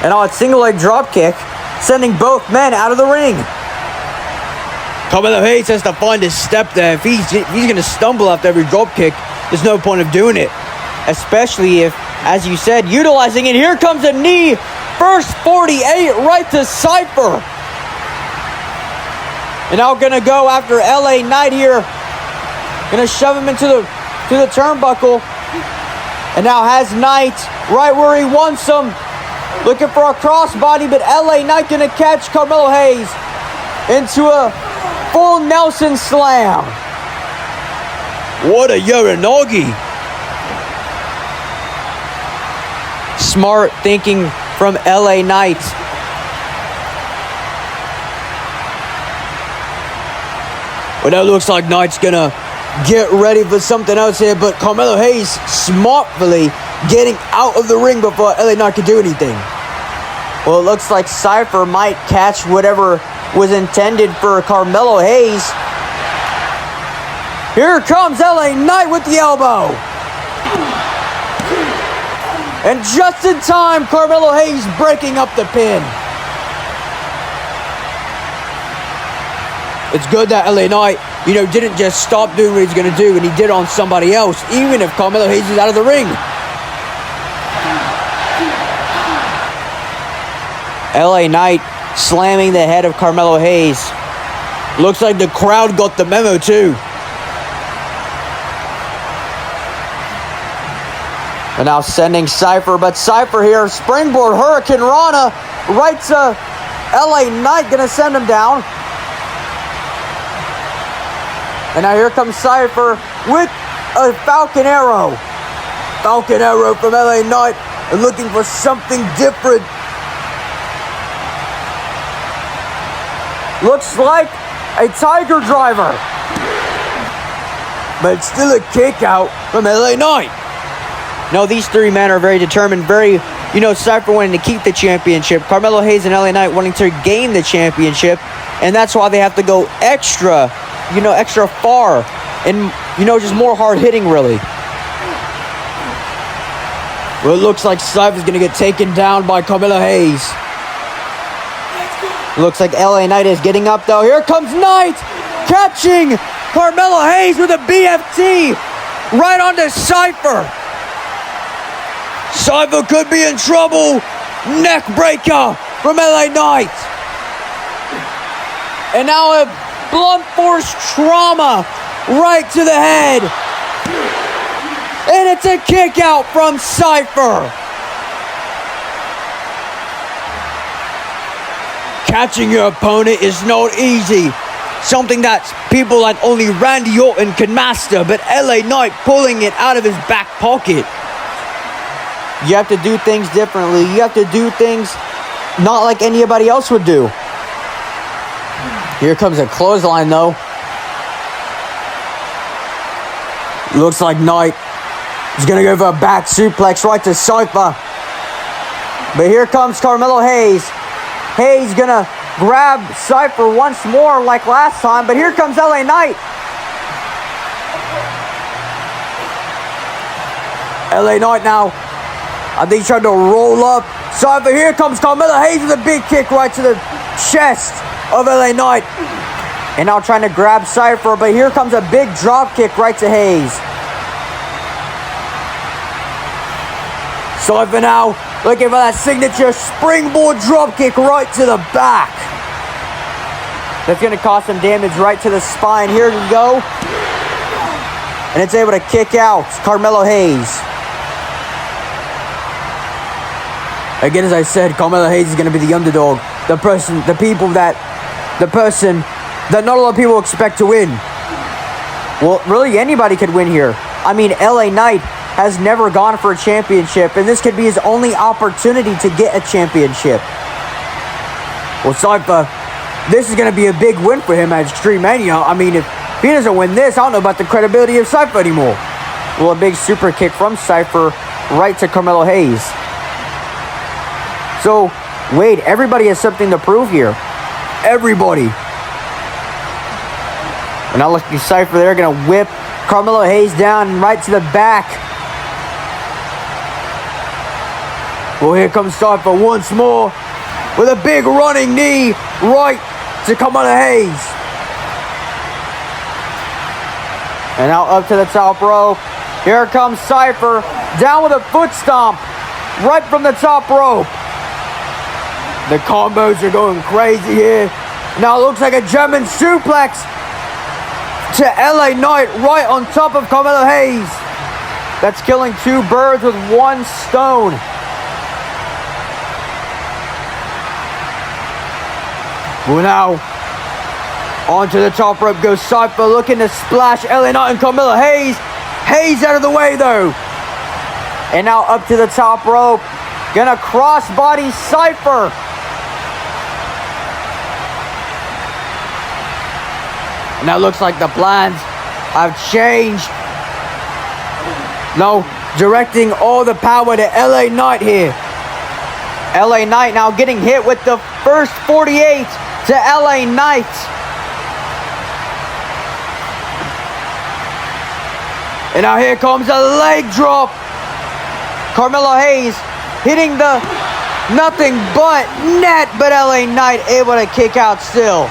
And now a single leg drop kick, sending both men out of the ring. Carmelo Hayes has to find his step there. If he's going to stumble after every drop kick, there's no point of doing it. Especially if, as you said, utilizing it. Here comes a knee. First 48 right to Cypher. And now going to go after LA Knight here. Going to shove him into the turnbuckle. And now has Knight right where he wants him. Looking for a crossbody, but LA Knight going to catch Carmelo Hayes into a full Nelson slam. What a Uranagi. Smart thinking from LA Knight. Well, that looks like Knight's gonna get ready for something else here, but Carmelo Hayes smartly getting out of the ring before LA Knight could do anything. Well, it looks like Cypher might catch whatever was intended for Carmelo Hayes. Here comes LA Knight with the elbow. And just in time, Carmelo Hayes breaking up the pin. It's good that LA Knight, didn't just stop doing what he's going to do, and he did on somebody else, even if Carmelo Hayes is out of the ring. LA Knight slamming the head of Carmelo Hayes. Looks like the crowd got the memo too. And now sending Cypher, but Cypher here, springboard Hurricane Rana, right to LA Knight, gonna send him down. And now here comes Cypher with a Falcon Arrow. Falcon Arrow from LA Knight, and looking for something different. Looks like a Tiger Driver. But it's still a kick out from LA Knight. No, these three men are very determined, Cypher wanting to keep the championship. Carmelo Hayes and LA Knight wanting to gain the championship. And that's why they have to go extra far. And, just more hard hitting, really. Well, it looks like Cypher's going to get taken down by Carmelo Hayes. Looks like LA Knight is getting up, though. Here comes Knight, catching Carmelo Hayes with a BFT right onto Cypher. Cypher could be in trouble. Neck breaker from LA Knight. And now a blunt force trauma right to the head. And it's a kick out from Cypher. Catching your opponent is not easy. Something that people like only Randy Orton can master, but LA Knight pulling it out of his back pocket. You have to do things differently. You have to do things not like anybody else would do. Here comes a clothesline, though. Looks like Knight is going to go for a back suplex right to Cypher. But here comes Carmelo Hayes. Hayes gonna grab Cypher once more like last time, but here comes LA Knight. LA Knight now, I think he's trying to roll up Cypher. Here comes Carmelo Hayes with a big kick right to the chest of LA Knight. And now trying to grab Cypher, but here comes a big drop kick right to Hayes. Cypher now looking for that signature springboard drop kick right to the back. That's going to cause some damage right to the spine. Here we go. And it's able to kick out Carmelo Hayes. Again, as I said, Carmelo Hayes is going to be the underdog. The person that not a lot of people expect to win. Well, really anybody could win here. I mean, LA Knight has never gone for a championship, and this could be his only opportunity to get a championship. Well, Cypher, this is going to be a big win for him at XtreMania. I mean, if he doesn't win this, I don't know about the credibility of Cypher anymore. Well, a big super kick from Cypher right to Carmelo Hayes. So, wait, everybody has something to prove here. Everybody. And now look at Cypher there, going to whip Carmelo Hayes down right to the back. Well, here comes Cypher once more with a big running knee right to Carmelo Hayes. And now up to the top rope. Here comes Cypher down with a foot stomp right from the top rope. The combos are going crazy here. Now it looks like a German suplex to LA Knight right on top of Carmelo Hayes. That's killing two birds with one stone. Well, now onto the top rope goes Cypher, looking to splash LA Knight and Carmelo Hayes. Hayes out of the way though. And now up to the top rope. Gonna crossbody Cypher. Now it looks like the plans have changed. Now directing all the power to LA Knight here. LA Knight now getting hit with the first 48 to LA Knight. And now here comes a leg drop. Carmelo Hayes hitting the nothing but net, but LA Knight able to kick out still.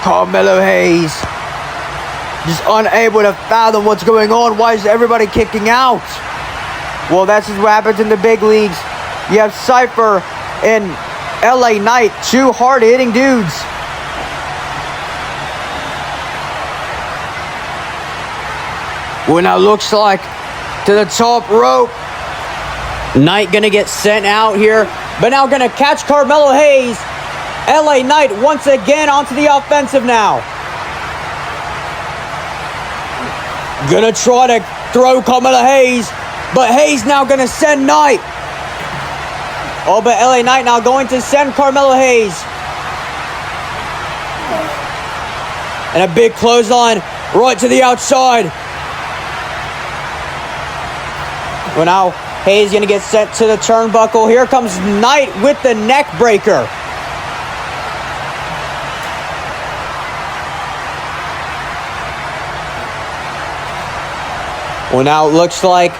Carmelo Hayes just unable to fathom what's going on. Why is everybody kicking out? Well, that's just what happens in the big leagues. You have Cypher and LA Knight, two hard-hitting dudes. Well, now looks like to the top rope. Knight gonna get sent out here, but now gonna catch Carmelo Hayes. LA Knight once again onto the offensive now. Gonna try to throw Carmelo Hayes, but Hayes now gonna send Knight. Oh, but LA Knight now going to send Carmelo Hayes. And a big clothesline right to the outside. Well, now Hayes gonna get sent to the turnbuckle. Here comes Knight with the neck breaker. Well, now it looks like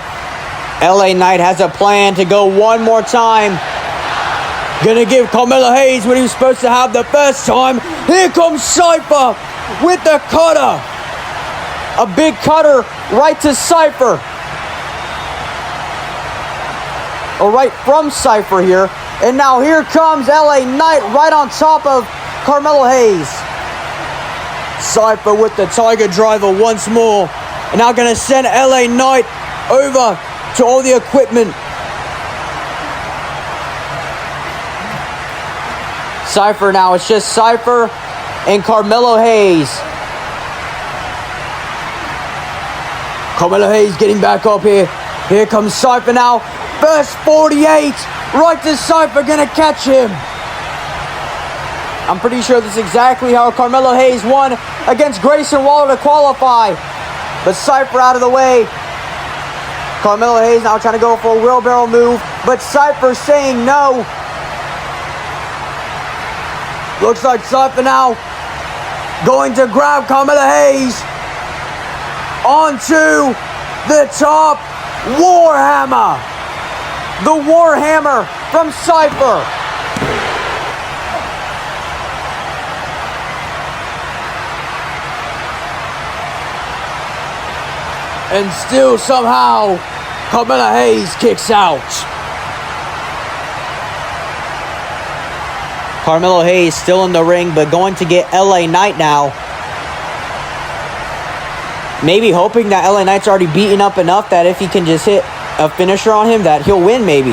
LA Knight has a plan to go one more time. Gonna give Carmelo Hayes what he was supposed to have the first time. Here comes Cypher with the cutter. A big cutter right to Cypher. Or right from Cypher here. And now here comes LA Knight right on top of Carmelo Hayes. Cypher with the Tiger Driver once more. And now going to send LA Knight over to all the equipment. Cypher now. It's just Cypher and Carmelo Hayes. Carmelo Hayes getting back up here. Here comes Cypher now. First 48. Right to Cypher. Going to catch him. I'm pretty sure this is exactly how Carmelo Hayes won against Grayson Waller to qualify. But Cypher out of the way. Carmelo Hayes now trying to go for a wheelbarrow move, but Cypher saying no. Looks like Cypher now going to grab Carmelo Hayes onto the top Warhammer. The Warhammer from Cypher. And still somehow Carmelo Hayes kicks out. Carmelo Hayes still in the ring, but going to get LA Knight now. Maybe hoping that LA Knight's already beaten up enough that if he can just hit a finisher on him, that he'll win maybe.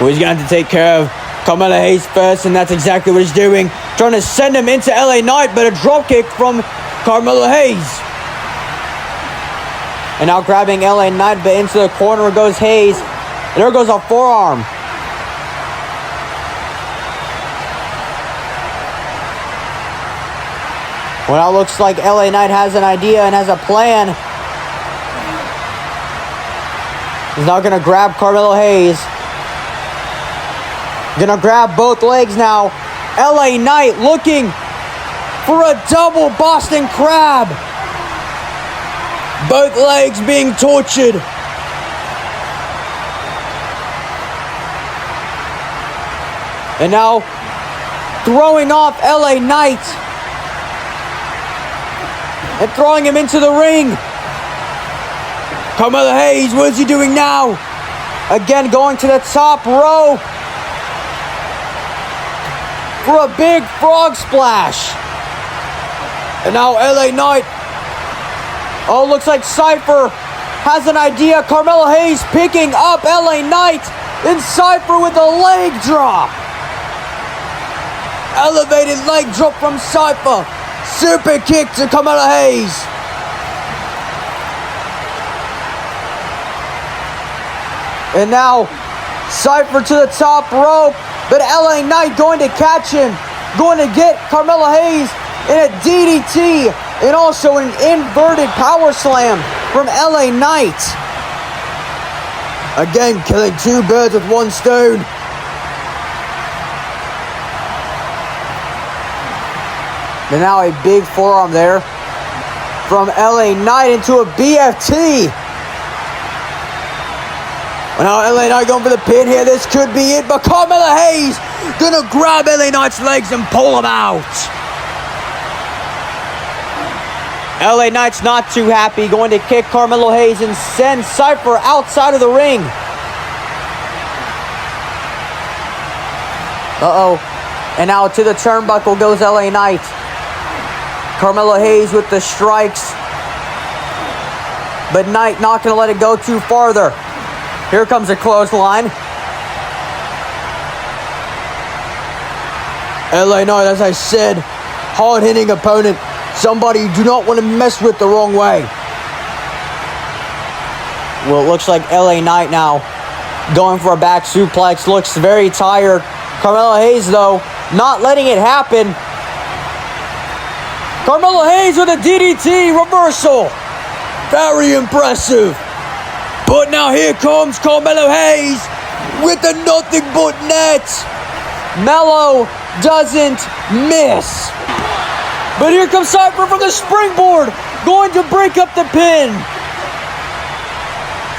Well, he's going to have to take care of Carmelo Hayes first, and that's exactly what he's doing. Trying to send him into LA Knight, but a dropkick from Carmelo Hayes. And now grabbing LA Knight, but into the corner goes Hayes. There goes a forearm. Well, now looks like LA Knight has an idea and has a plan. He's now going to grab Carmelo Hayes. Gonna grab both legs now. LA Knight looking for a double Boston Crab. Both legs being tortured. And now throwing off LA Knight. And throwing him into the ring. Carmelo Hayes, what is he doing now? Again going to the top row. For a big frog splash. And now LA Knight. Oh, looks like Cypher has an idea. Carmelo Hayes picking up LA Knight. And Cypher with a leg drop. Elevated leg drop from Cypher. Super kick to Carmelo Hayes. And now Cypher to the top rope. But LA Knight going to catch him. Going to get Carmelo Hayes in a DDT. And also an inverted power slam from LA Knight. Again, killing two birds with one stone. And now a big forearm there from LA Knight into a BFT. Well, now LA Knight going for the pin here. This could be it. But Carmelo Hayes gonna grab LA Knight's legs and pull him out. LA Knight's not too happy. Going to kick Carmelo Hayes and send Cypher outside of the ring. Uh-oh. And now to the turnbuckle goes LA Knight. Carmelo Hayes with the strikes. But Knight not going to let it go too farther. Here comes a clothesline. LA Knight, as I said, hard-hitting opponent. Somebody you do not want to mess with the wrong way. Well, it looks like LA Knight now going for a back suplex. Looks very tired. Carmelo Hayes, though, not letting it happen. Carmelo Hayes with a DDT reversal. Very impressive. But now here comes Carmelo Hayes with the nothing but net. Melo doesn't miss. But here comes Cypher from the springboard, going to break up the pin.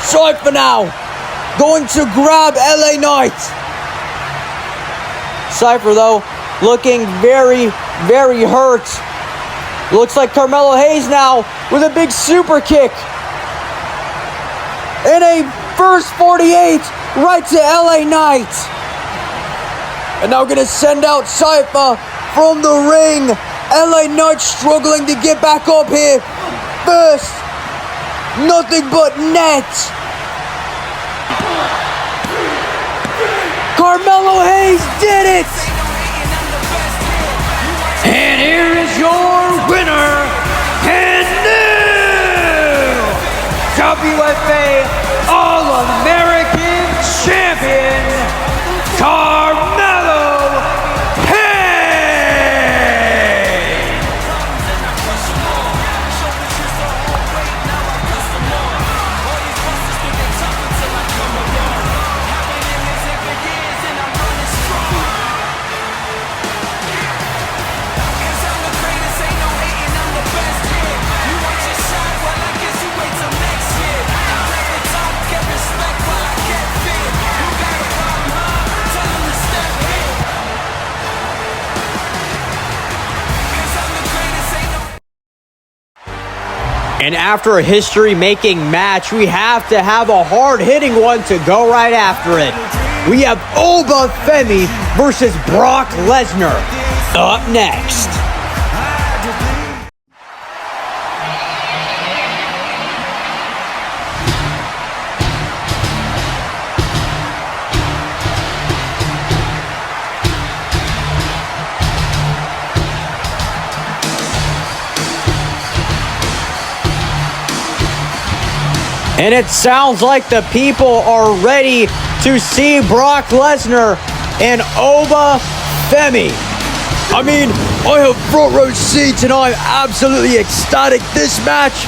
Cypher now going to grab LA Knight. Cypher, though, looking very, very hurt. Looks like Carmelo Hayes now with a big super kick. And a first 48 right to LA Knight. And now going to send out Cypher from the ring. LA Knight struggling to get back up here. First, nothing but net. Carmelo Hayes did it. And here is your winner and new WFA All-American Champion, Carmelo Hayes. And after a history-making match, we have to have a hard-hitting one to go right after it. We have Oba Femi versus Brock Lesnar up next. And it sounds like the people are ready to see Brock Lesnar and Oba Femi. I mean, I have front row seats and I'm absolutely ecstatic. This match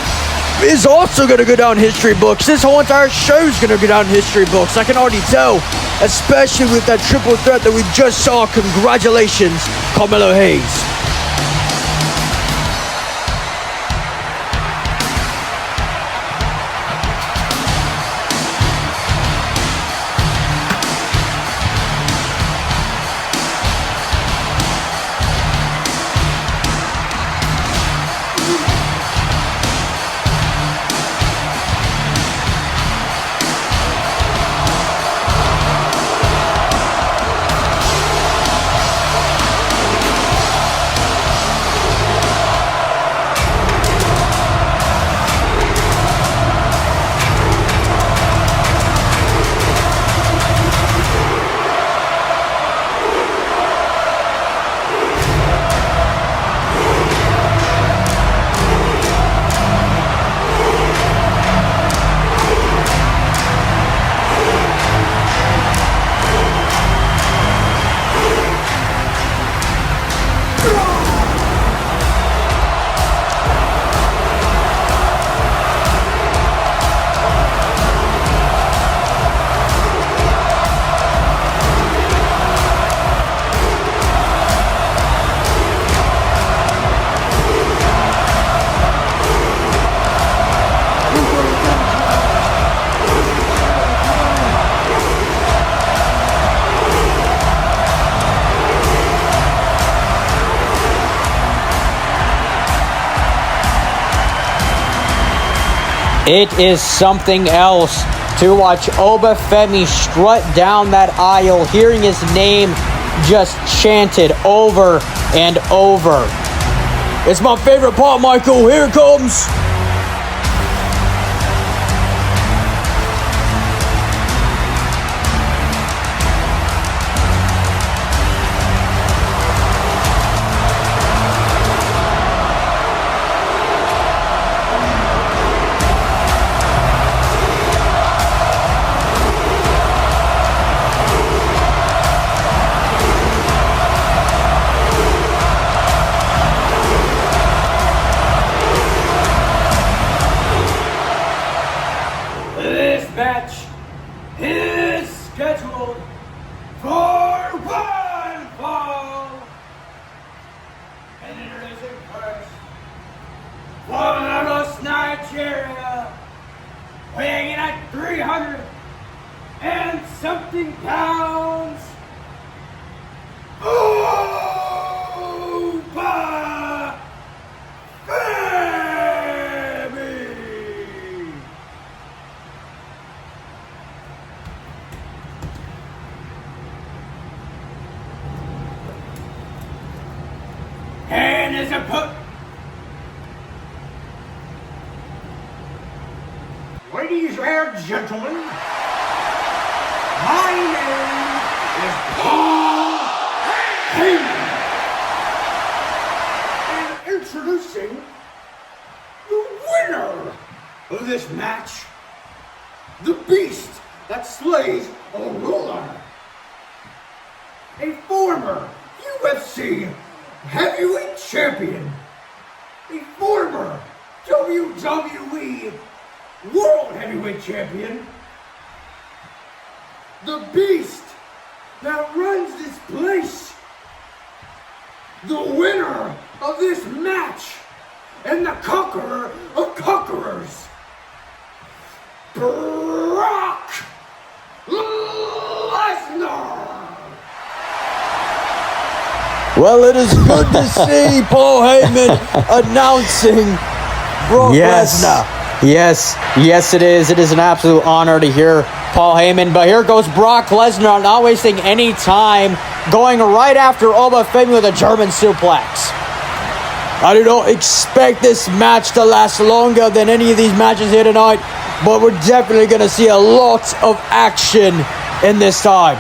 is also going to go down history books. This whole entire show is going to go down history books. I can already tell, especially with that triple threat that we just saw. Congratulations, Carmelo Hayes. It is something else to watch Oba Femi strut down that aisle, hearing his name just chanted over and over. It's my favorite part, Michael. Here it comes. Match is scheduled for one fall. And introducing first, from Lagos, Nigeria, weighing in at 300 and something pounds, Oba Femi. And as a put. Ladies and gentlemen, my name is Paul Heyman. And introducing the winner of this match, the beast that slays a ruler, a former UFC heavyweight champion, a former WWE World Heavyweight Champion, the beast that runs this place, the winner of this match, and the conqueror of conquerors, Brock Lesnar. Well, it is good to see Paul Heyman announcing Brock Yes. Lesnar. Yes, it is. It is an absolute honor to hear Paul Heyman. But here goes Brock Lesnar, not wasting any time, going right after Obafemi with a German suplex. I do not expect this match to last longer than any of these matches here tonight, but we're definitely going to see a lot of action in this time.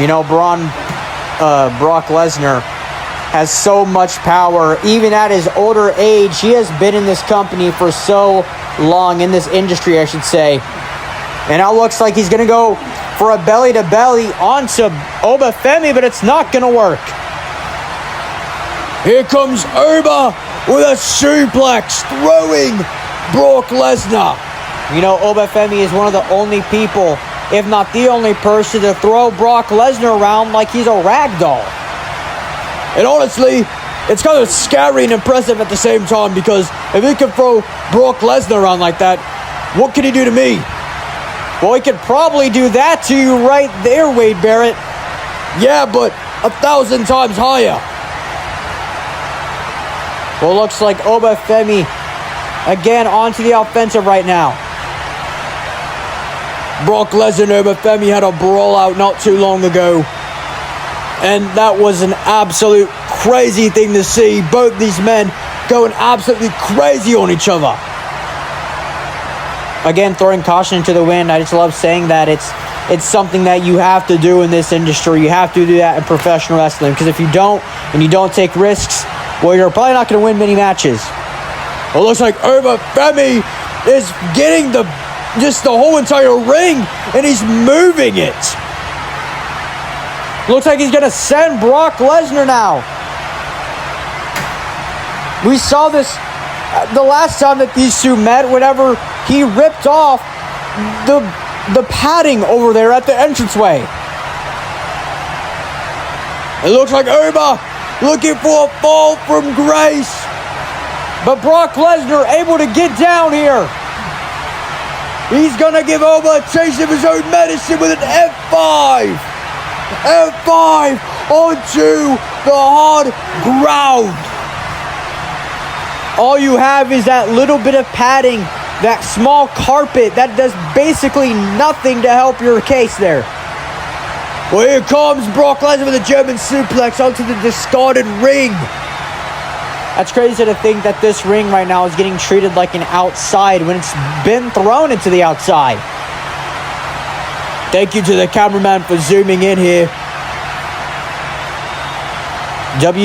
You know, Brock Lesnar has so much power. Even at his older age, he has been in this company for so long, in this industry, I should say. And now looks like he's going to go for a belly-to-belly onto Obafemi, but it's not going to work. Here comes Oba with a suplex, throwing Brock Lesnar. You know, Obafemi is one of the only people, if not the only person, to throw Brock Lesnar around like he's a rag doll. And honestly, it's kind of scary and impressive at the same time, because if he can throw Brock Lesnar around like that, what can he do to me? Well, he could probably do that to you right there, Wade Barrett. Yeah, but 1,000 times higher. Well, looks like Obafemi again onto the offensive right now. Brock Lesnar and Obafemi had a brawl out not too long ago, and that was an absolute crazy thing to see. Both these men going absolutely crazy on each other. Again, throwing caution into the wind. I just love saying that it's something that you have to do in this industry. You have to do that in professional wrestling, because if you don't, and you don't take risks, well, you're probably not going to win many matches. Well, it looks like Obafemi is getting the whole entire ring, and he's moving it. Looks like he's going to send Brock Lesnar now. We saw this the last time that these two met, whenever he ripped off the padding over there at the entranceway. It looks like Oba looking for a fall from grace. But Brock Lesnar able to get down here. He's going to give Oba a taste of his own medicine with an F5. F5 onto the hard ground. All you have is that little bit of padding, that small carpet that does basically nothing to help your case there. Well, here comes Brock Lesnar with a German suplex onto the discarded ring. That's crazy to think that this ring right now is getting treated like an outside when it's been thrown into the outside. Thank you to the cameraman for zooming in here.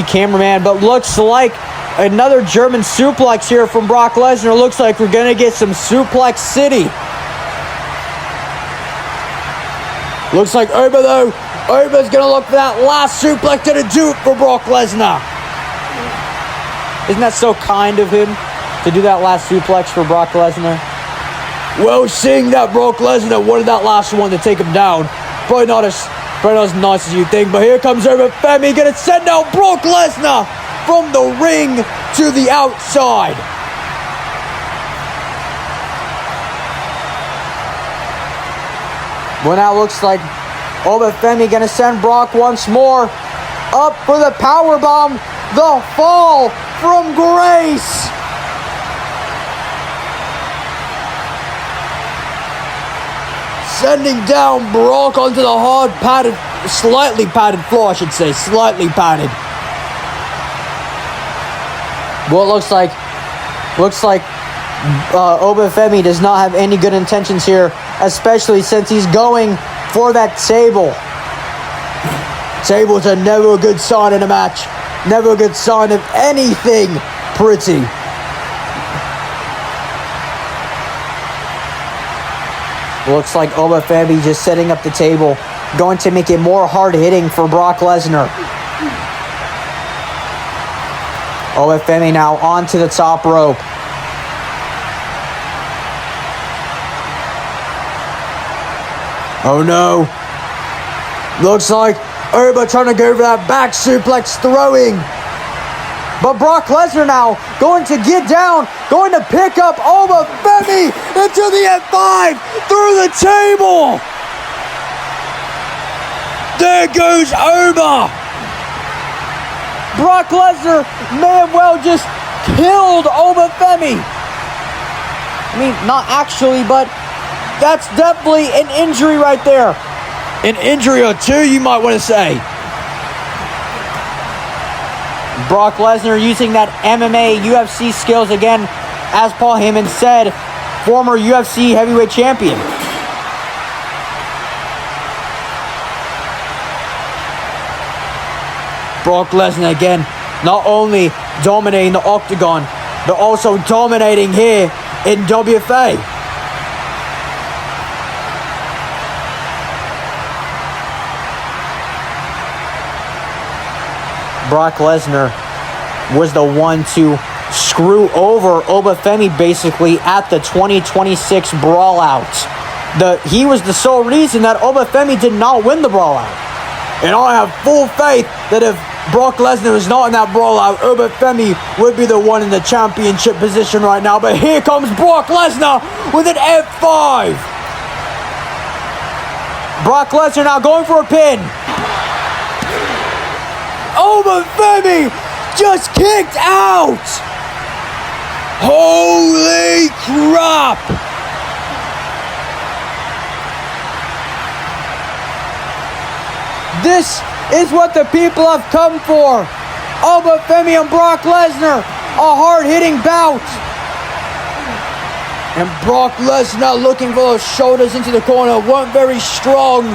Cameraman, but looks like another German suplex here from Brock Lesnar. Looks like we're going to get some Suplex City. Looks like Oba, though. Oba's going to look for that last suplex to do it for Brock Lesnar. Isn't that so kind of him to do that last suplex for Brock Lesnar? Well, seeing that Brock Lesnar wanted that last one to take him down, probably not as nice as you think, but here comes Obafemi, going to send out Brock Lesnar from the ring to the outside. Well, now looks like Obafemi going to send Brock once more up for the powerbomb, the fall from grace. Sending down Brock onto the hard padded, slightly padded floor, I should say, slightly padded. Well, it looks like Obafemi does not have any good intentions here, especially since he's going for that table. Tables are never a good sign in a match. Never a good sign of anything pretty. Looks like Obafemi just setting up the table, going to make it more hard-hitting for Brock Lesnar. Obafemi now onto the top rope. Oh no. Looks like Oba trying to go for that back suplex throwing. But Brock Lesnar now going to get down, going to pick up Obafemi Into the F5 through the table. There goes Oba. Brock Lesnar may have well just killed Obafemi. I mean, not actually, but that's definitely an injury right there. An injury or two, you might want to say. Brock Lesnar using that MMA, UFC skills again, as Paul Heyman said, former UFC heavyweight champion. Brock Lesnar again, not only dominating the octagon, but also dominating here in WFA. Brock Lesnar was the one to screw over Obafemi basically at the 2026 Brawl Out. He was the sole reason that Obafemi did not win the Brawl Out. And I have full faith that if Brock Lesnar was not in that Brawl Out, Obafemi would be the one in the championship position right now. But here comes Brock Lesnar with an F5. Brock Lesnar now going for a pin. Obafemi just kicked out. Holy crap. This is what the people have come for. Obafemi and Brock Lesnar, a hard-hitting bout. And Brock Lesnar looking for those shoulders into the corner weren't very strong.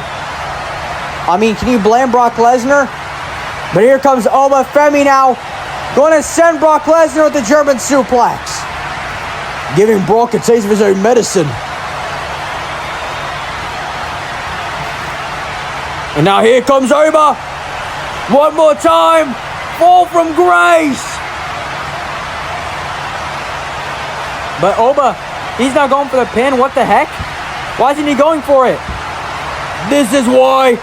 I mean, can you blame Brock Lesnar? But here comes Obafemi now, going to send Brock Lesnar with the German suplex. Giving Brock a taste of his own medicine. And now here comes Oba. One more time. Fall from grace. But Oba, he's not going for the pin. What the heck? Why isn't he going for it? This is why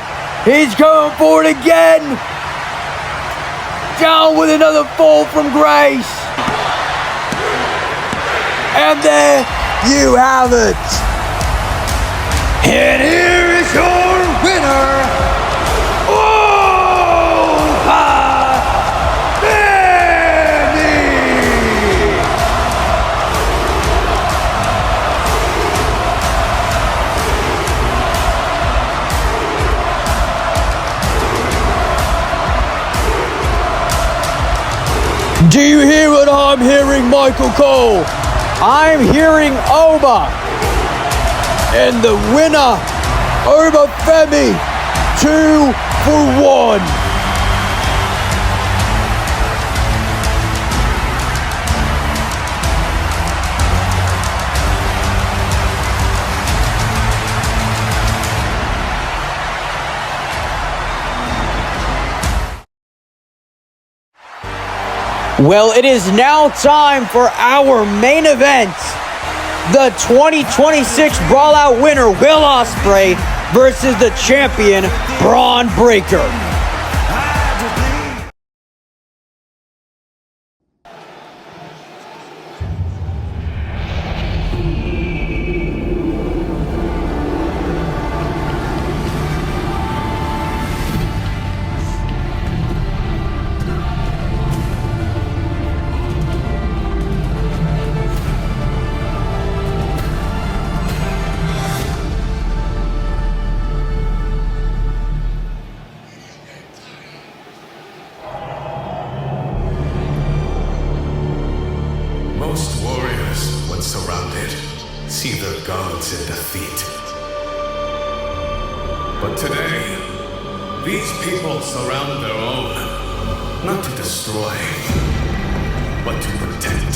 he's going for it again. Down with another fall from grace. And there you have it. And here is your winner, Do you hear what I'm hearing, Michael Cole? I'm hearing Oba. And the winner, Obafemi, 2-1. Well, it is now time for our main event. The 2026 Brawl Out winner, Will Ospreay, versus the champion, Braun Breaker. Most warriors, when surrounded, see their gods in defeat. But today, these people surround their own, not to destroy, but to protect.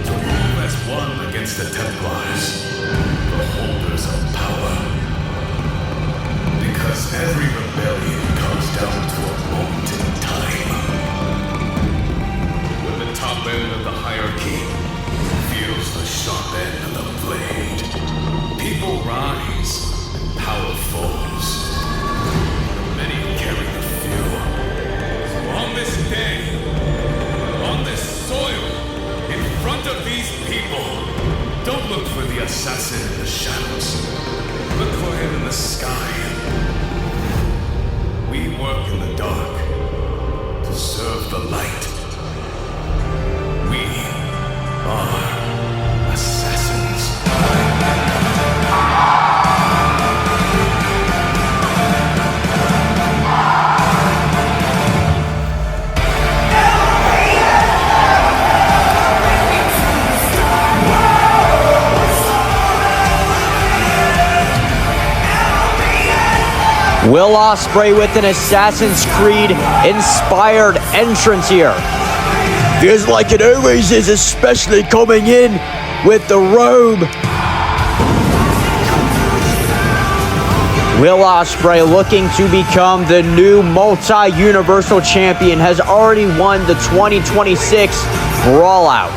To move as one against the Templars, the holders of power. Because every rebellion comes down to a moment in time. When the top end of the hierarchy feels the sharp end of the blade, people rise and power falls. The many carry the few. So on this day, on this soil, in front of these people, don't look for the assassin in the shadows. Look for him in the sky. Will Ospreay with an Assassin's Creed inspired entrance here. Feels like it always is, especially coming in with the robe. Will Ospreay, looking to become the new multi-universal champion, has already won the 2026 Brawlout.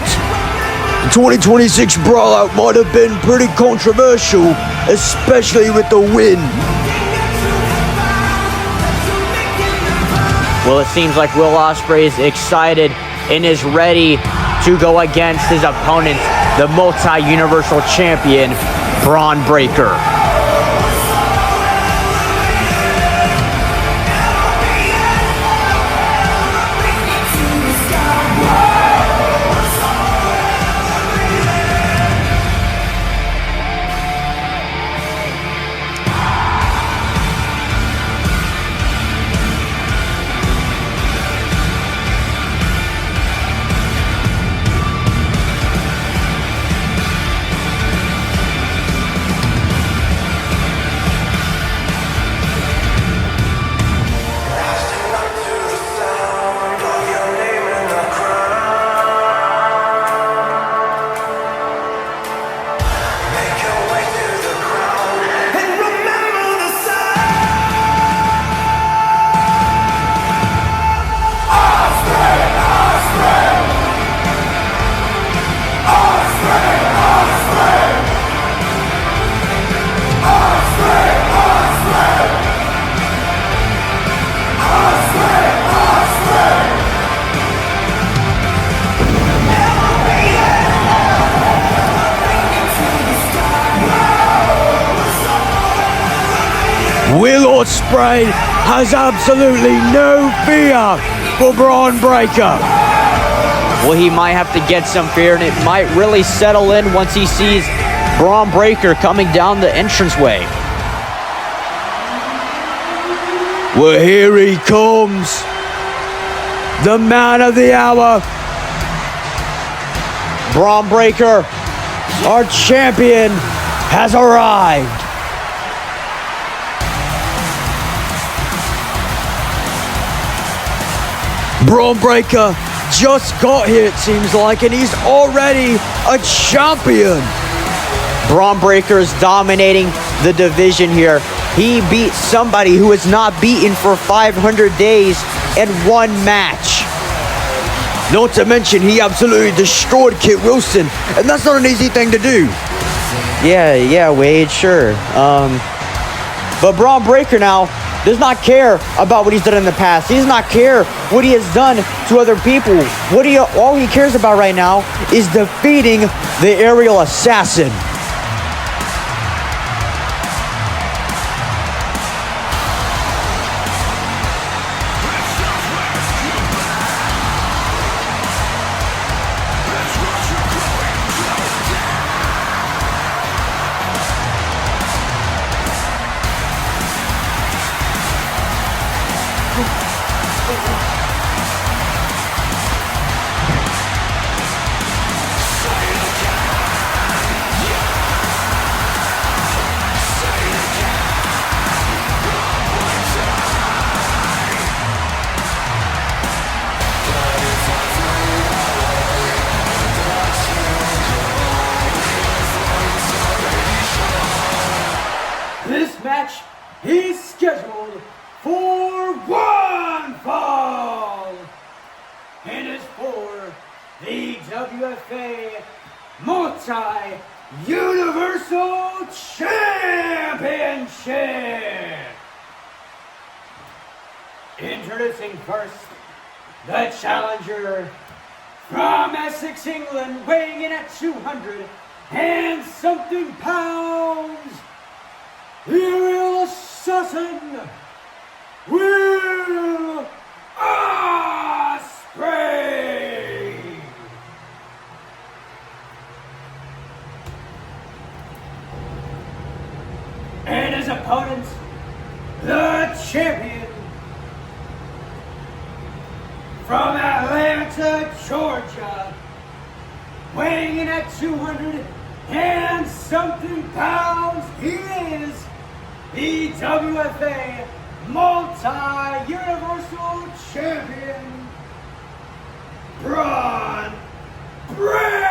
The 2026 Brawlout might have been pretty controversial, especially with the win. Well, it seems like Will Ospreay is excited and is ready to go against his opponent, the multi-universal champion, Braun Breaker. Will Ospreay has absolutely no fear for Braun Breaker. Well, he might have to get some fear, and it might really settle in once he sees Braun Breaker coming down the entranceway. Well, here he comes. The man of the hour. Braun Breaker, Our champion has arrived. Braun Breaker just got here, it seems like, and he's already a champion. Braun Breaker is dominating the division here. He beat somebody who is not beaten for 500 days in one match. Not to mention, he absolutely destroyed Kit Wilson, and that's not an easy thing to do. Yeah, Wade, sure. But Braun Breaker now does not care about what he's done in the past. He does not care what he has done to other people. All he cares about right now is defeating the aerial assassin. This match is scheduled for one fall, and is for the WFA Multi-Universal Championship. Introducing first, the challenger from Essex, England, weighing in at 200 and something pounds, the aerial assassin, Will Ospreay. And his opponent, the champion from Atlanta, Georgia, weighing in at 200 and something pounds, he is the WFA multi-universal champion, Braun Breaker.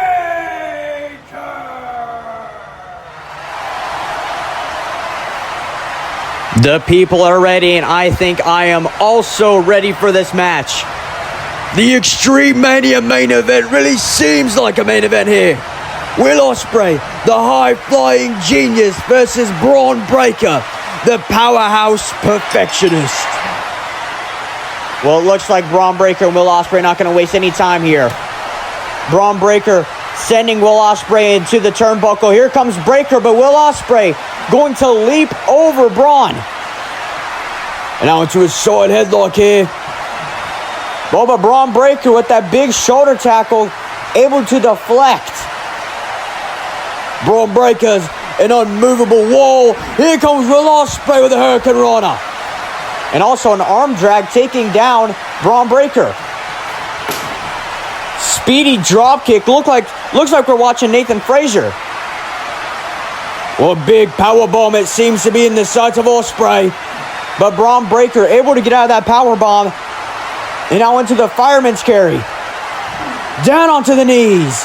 The people are ready, and I think I am also ready for this match. The XtreMania main event really seems like a main event here. Will Ospreay, the high-flying genius, versus Braun Breaker, the powerhouse perfectionist. Well, it looks like Braun Breaker and Will Ospreay not going to waste any time here. Braun Breaker sending Will Ospreay into the turnbuckle. Here comes Breaker, but Will Ospreay going to leap over Braun. And now into a side headlock here. Well, but Braun Breaker with that big shoulder tackle, able to deflect. Braun Breaker's an unmovable wall. Here comes Will Ospreay with a Hurricane Rana. And also an arm drag taking down Braun Breaker. Speedy drop kick. Looks like we're watching Nathan Frazier. Well, a big power bomb it seems to be in the sights of Ospreay. But Braun Breaker able to get out of that power bomb. And now into the fireman's carry. Down onto the knees.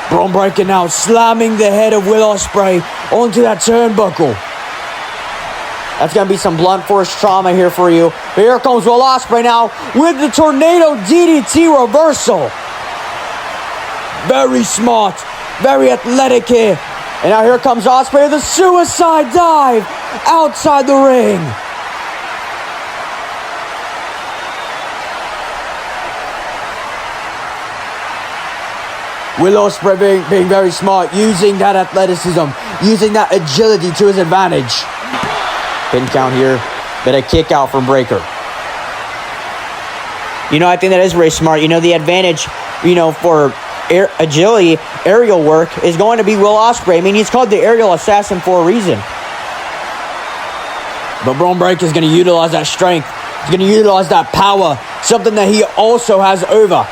Braun Breaker now slamming the head of Will Ospreay onto that turnbuckle. That's going to be some blunt force trauma here for you. Here comes Will Ospreay now with the tornado DDT reversal. Very smart, very athletic here. And now here comes Ospreay with a suicide dive outside the ring. Will Ospreay being very smart, using that athleticism, using that agility to his advantage. Pin count here, but a kick out from Breaker. You know, I think that is very smart. You know, the advantage, for agility, aerial work, is going to be Will Ospreay. I mean, he's called the aerial assassin for a reason. But Braun Breaker is going to utilize that strength. He's going to utilize that power, something that he also has over.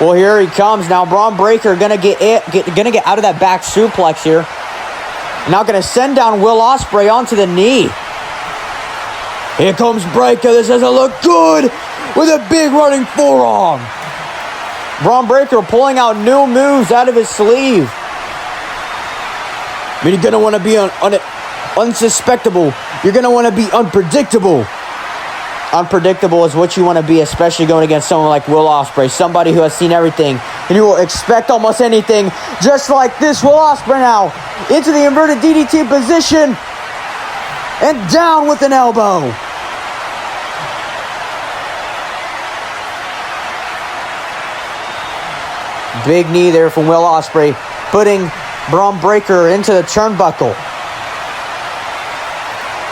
Well, here he comes now. Braun Breaker gonna get out of that back suplex here. Now gonna send down Will Ospreay onto the knee. Here comes Breaker. This doesn't look good with a big running forearm. Braun Breaker pulling out new moves out of his sleeve. I mean, you're gonna want to be unsuspectable. You're gonna want to be unpredictable. Unpredictable is what you want to be, especially going against someone like Will Ospreay, somebody who has seen everything, and you will expect almost anything, just like this. Will Ospreay now into the inverted DDT position, and down with an elbow. Big knee there from Will Ospreay, putting Braun Breaker into the turnbuckle.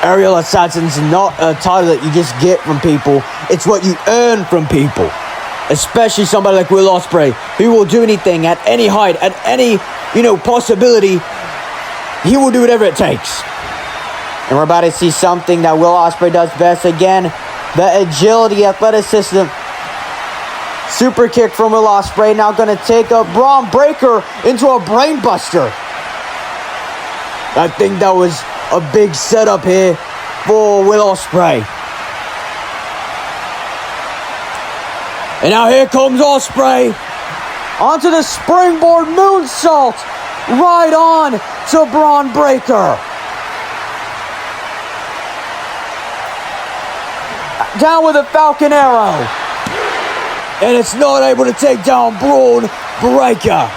Aerial assassin's not a title that you just get from people. It's what you earn from people. Especially somebody like Will Ospreay, who will do anything at any height, at any, possibility. He will do whatever it takes. And we're about to see something that Will Ospreay does best again. The agility, athleticism. Super kick from Will Ospreay. Now going to take up Braun Breaker into a brainbuster. I think that was a big setup here for Will Ospreay. And now here comes Ospreay onto the springboard moonsault right on to Braun Breaker. Down with a Falcon Arrow. And it's not able to take down Braun Breaker.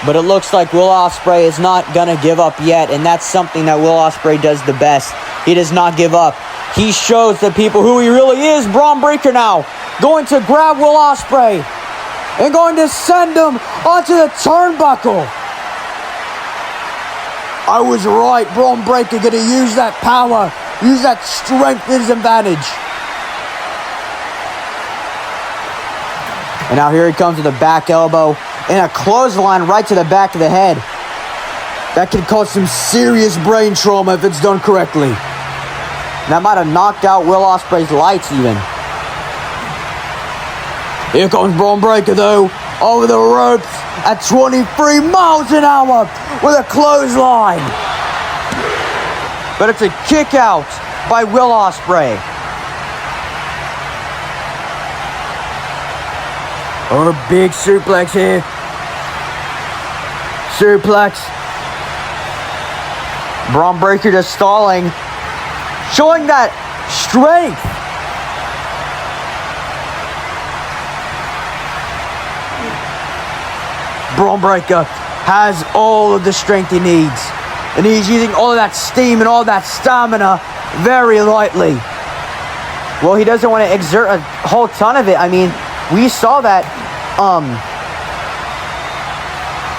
But it looks like Will Ospreay is not going to give up yet, and that's something that Will Ospreay does the best. He does not give up. He shows the people who he really is. Braun Breaker now going to grab Will Ospreay and going to send him onto the turnbuckle. I was right. Braun Breaker going to use that power, use that strength to his advantage. And now here he comes with a back elbow and a clothesline right to the back of the head. That can cause some serious brain trauma if it's done correctly. That might have knocked out Will Ospreay's lights even. Here comes Braun Breaker, though, over the ropes at 23 miles an hour with a clothesline. But it's a kick out by Will Ospreay. Oh, a big suplex here. Suplex. Braun Breaker just stalling, showing that strength. Braun Breaker has all of the strength he needs, and he's using all of that steam and all that stamina very lightly. Well, he doesn't want to exert a whole ton of it. I mean, we saw that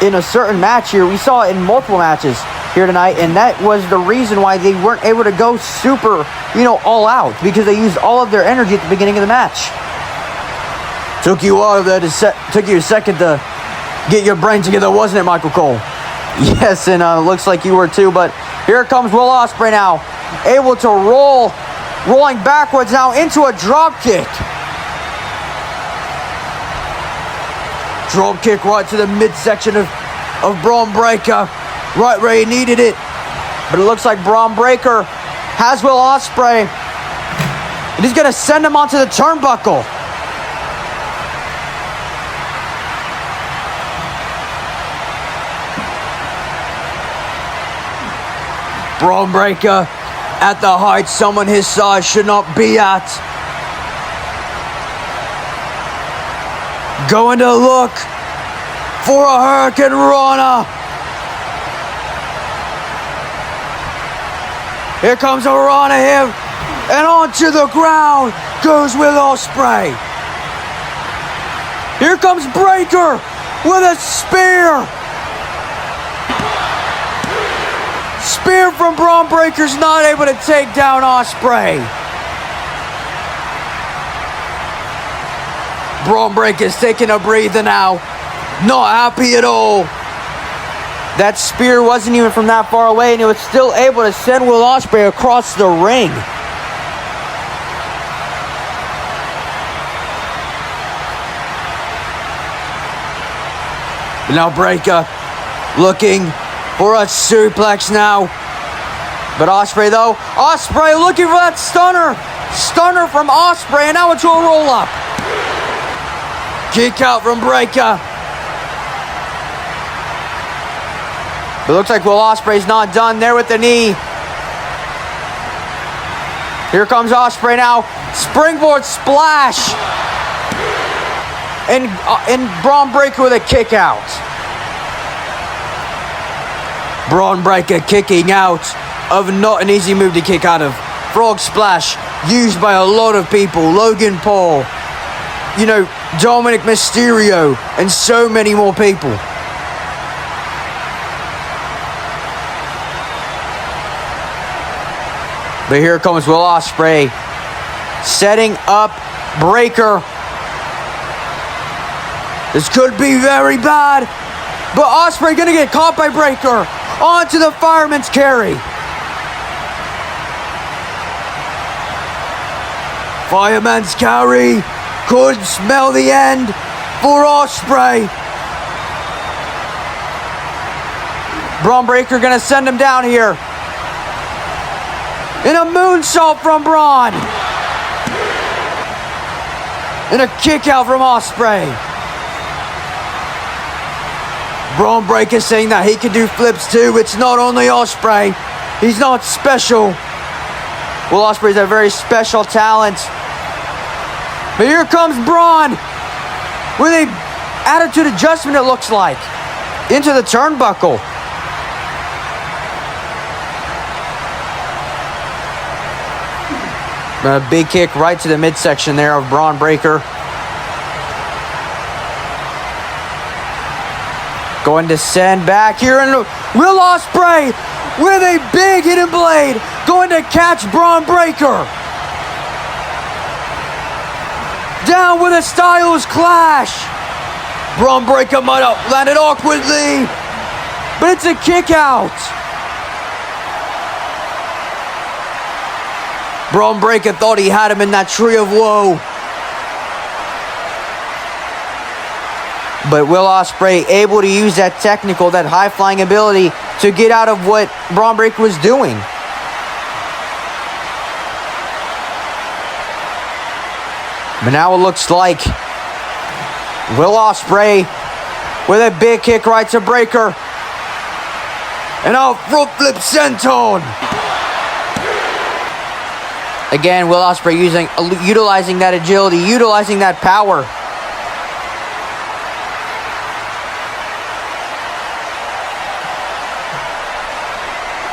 in a certain match here. We saw it in multiple matches here tonight, and that was the reason why they weren't able to go super, all out, because they used all of their energy at the beginning of the match. Took you took you a second to get your brain together, wasn't it, Michael Cole? Yes, and looks like you were too, but here comes Will Ospreay now, able to rolling backwards now into a drop kick. Drop kick right to the midsection of Braun Breaker, right where he needed it. But it looks like Braun Breaker has Will Ospreay, and he's going to send him onto the turnbuckle. Braun Breaker at the height someone his size should not be at. Going to look for a Hurricane Rana. Here comes a Rana here, and onto the ground goes Will Ospreay. Here comes Breaker with a spear. Spear from Braun Breaker's not able to take down Ospreay. Braun Breaker's taking a breather now. Not happy at all. That spear wasn't even from that far away, and he was still able to send Will Ospreay across the ring. But now Breaker looking for a suplex now. But Ospreay though, Ospreay looking for that stunner. Stunner from Ospreay, and now into a roll-up. Kick out from Breaker. But it looks like Will Ospreay's not done there with the knee. Here comes Ospreay now. Springboard splash. And Braun Breaker with a kick out. Braun Breaker kicking out of not an easy move to kick out of. Frog splash used by a lot of people. Logan Paul, Dominic Mysterio, and so many more people. But here comes Will Ospreay, setting up Breaker. This could be very bad, but Ospreay gonna get caught by Breaker. Onto the fireman's carry. Fireman's carry. Could smell the end for Ospreay. Braun Breaker gonna send him down here. And a moonsault from Braun. And a kick out from Ospreay. Braun Breaker saying that he can do flips too. It's not only Ospreay. He's not special. Will Ospreay's a very special talent. But here comes Braun with a attitude adjustment, it looks like, into the turnbuckle. A big kick right to the midsection there of Braun Breaker. Going to send back here, and Will Ospreay with a big hidden blade going to catch Braun Breaker. Down with a Styles Clash. Braun Breaker might have landed awkwardly, but it's a kick out. Braun Breaker thought he had him in that tree of woe. But Will Ospreay able to use that technical, that high-flying ability to get out of what Braun Breaker was doing. But now it looks like Will Ospreay with a big kick right to Breaker. And a front flip senton. Again, Will Ospreay utilizing that agility, utilizing that power.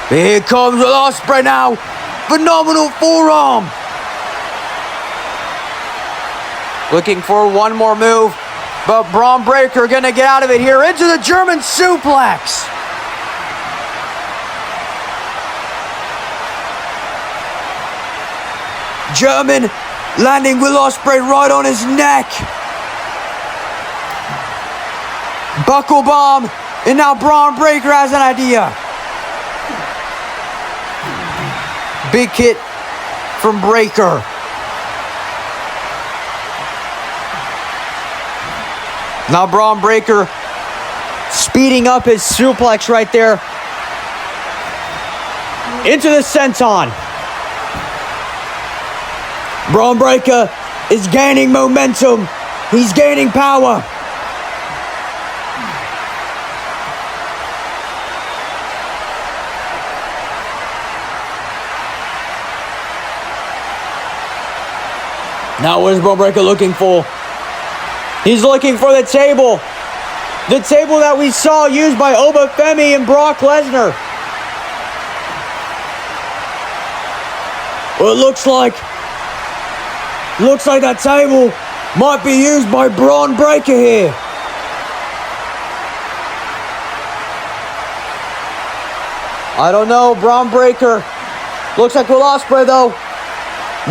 Here comes Will Ospreay now. Phenomenal forearm. Looking for one more move. But Braun Breaker gonna get out of it here into the German suplex. German landing Will Ospreay right on his neck. Buckle bomb. And now Braun Breaker has an idea. Big hit from Breaker. Now Braun Breaker speeding up his suplex right there. Into the senton. Braun Breaker is gaining momentum. He's gaining power. Now what is Braun Breaker looking for? He's looking for the table. The table that we saw used by Obafemi and Brock Lesnar. Well, it looks like that table might be used by Braun Breaker here. I don't know, Braun Breaker. Looks like Will Ospreay though.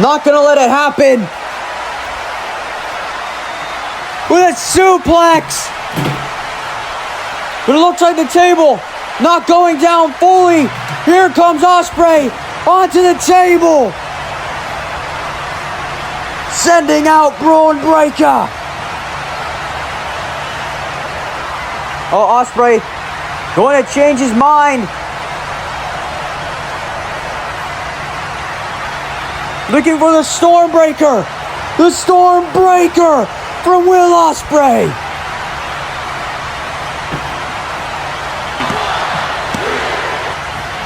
Not gonna let it happen. With a suplex. But it looks like the table not going down fully. Here comes Ospreay onto the table. Sending out Braun Breaker. Oh, Ospreay going to change his mind. Looking for the Stormbreaker. The Stormbreaker from Will Ospreay.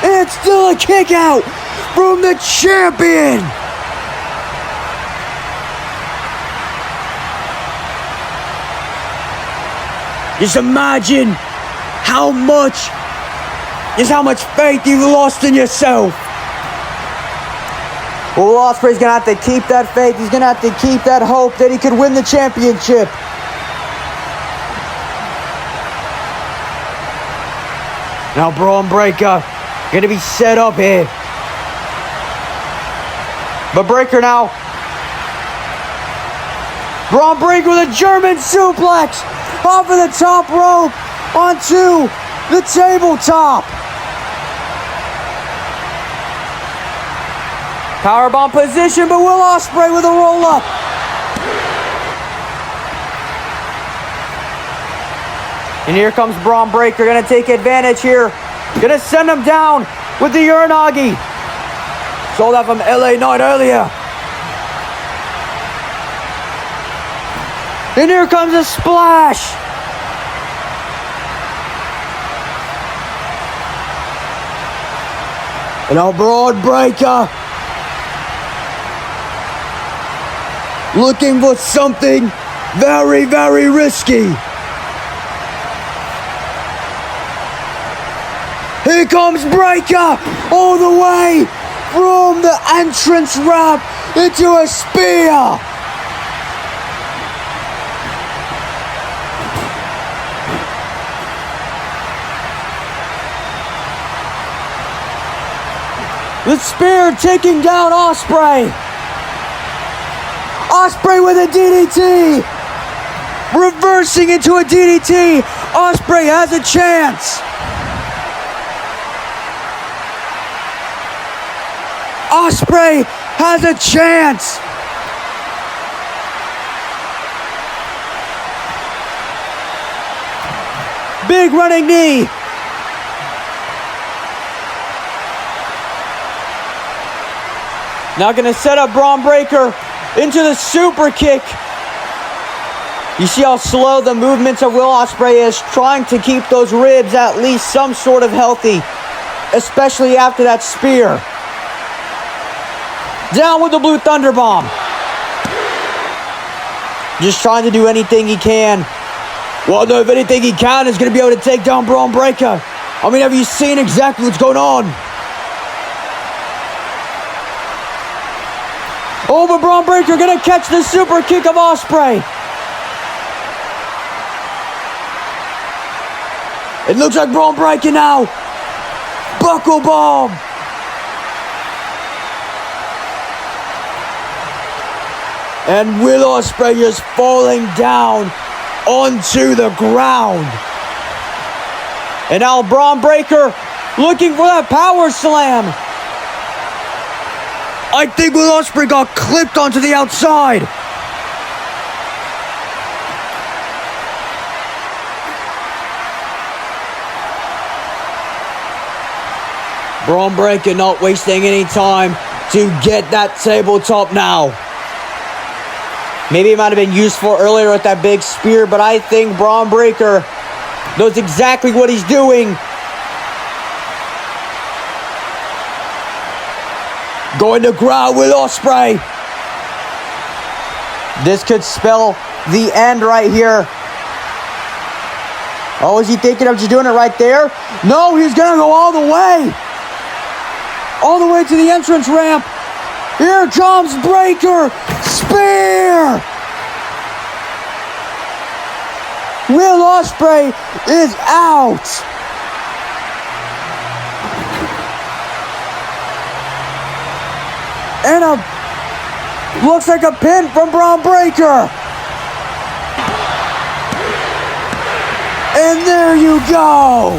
And it's still a kick out from the champion. Just imagine how much faith you've lost in yourself. Well, Will Ospreay's gonna have to keep that faith. He's gonna have to keep that hope that he could win the championship. Now Braun Breaker gonna be set up here. But Breaker now. Braun Breaker with a German suplex off of the top rope onto the tabletop. Powerbomb position, but Will Ospreay with a roll-up. And here comes Braun Breaker, gonna take advantage here. Gonna send him down with the Uranagi. Saw that from LA Knight earlier. And here comes a splash. And now Braun Breaker looking for something very, very risky. Here comes Breaker all the way from the entrance ramp into a spear. The spear taking down Ospreay. Ospreay with a DDT. Reversing into a DDT. Ospreay has a chance. Ospreay has a chance. Big running knee. Now gonna set up Braun Breaker into the super kick. You see how slow the movements of Will Ospreay is, trying to keep those ribs at least some sort of healthy, especially after that spear. Down with the Blue Thunder Bomb. Just trying to do anything he can. Well, no, if anything he can is going to be able to take down Braun Breaker. I mean, have you seen exactly what's going on? Oh, but Braun Breaker going to catch the super kick of Ospreay. It looks like Braun Breaker now. Buckle bomb. And Will Ospreay is falling down onto the ground. And now Braun Breaker looking for that power slam. I think Will Ospreay got clipped onto the outside. Braun Breaker not wasting any time to get that tabletop now. Maybe it might have been useful earlier with that big spear, but I think Braun Breaker knows exactly what he's doing. Going to ground with Ospreay. This could spell the end right here. Oh, is he thinking of just doing it right there? No, he's going to go all the way. All the way to the entrance ramp. Here comes Breaker. Spear. Will Ospreay is out. And looks like a pin from Braun Breaker. And there you go.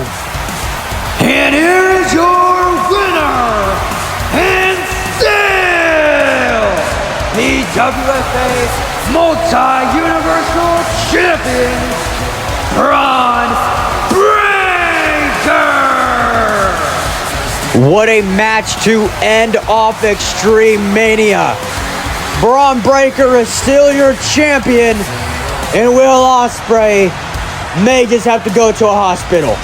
And here is your winner. And still the WFA Multi-Universal Champion, Braun Breaker. What a match to end off XtreMania. Braun Breaker is still your champion, and Will Ospreay may just have to go to a hospital.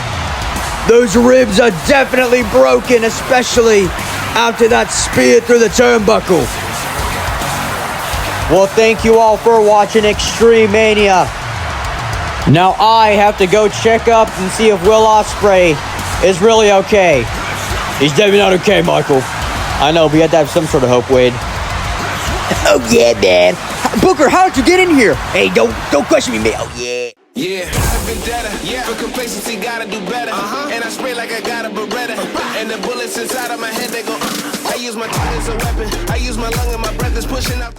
Those ribs are definitely broken, especially after that spear through the turnbuckle. Well, thank you all for watching XtreMania. Now I have to go check up and see if Will Ospreay is really okay. He's definitely not okay, Michael. I know, but you have to have some sort of hope, Wade. Oh yeah, man. Booker, how did you get in here? Hey, don't question me, man. Oh yeah. Yeah, I've been better. Yeah, for complacency, gotta do better. And I spray like I got a Beretta. And the bullets inside of my head, they go. I use my tongue as a weapon. I use my lung and my breath is pushing out.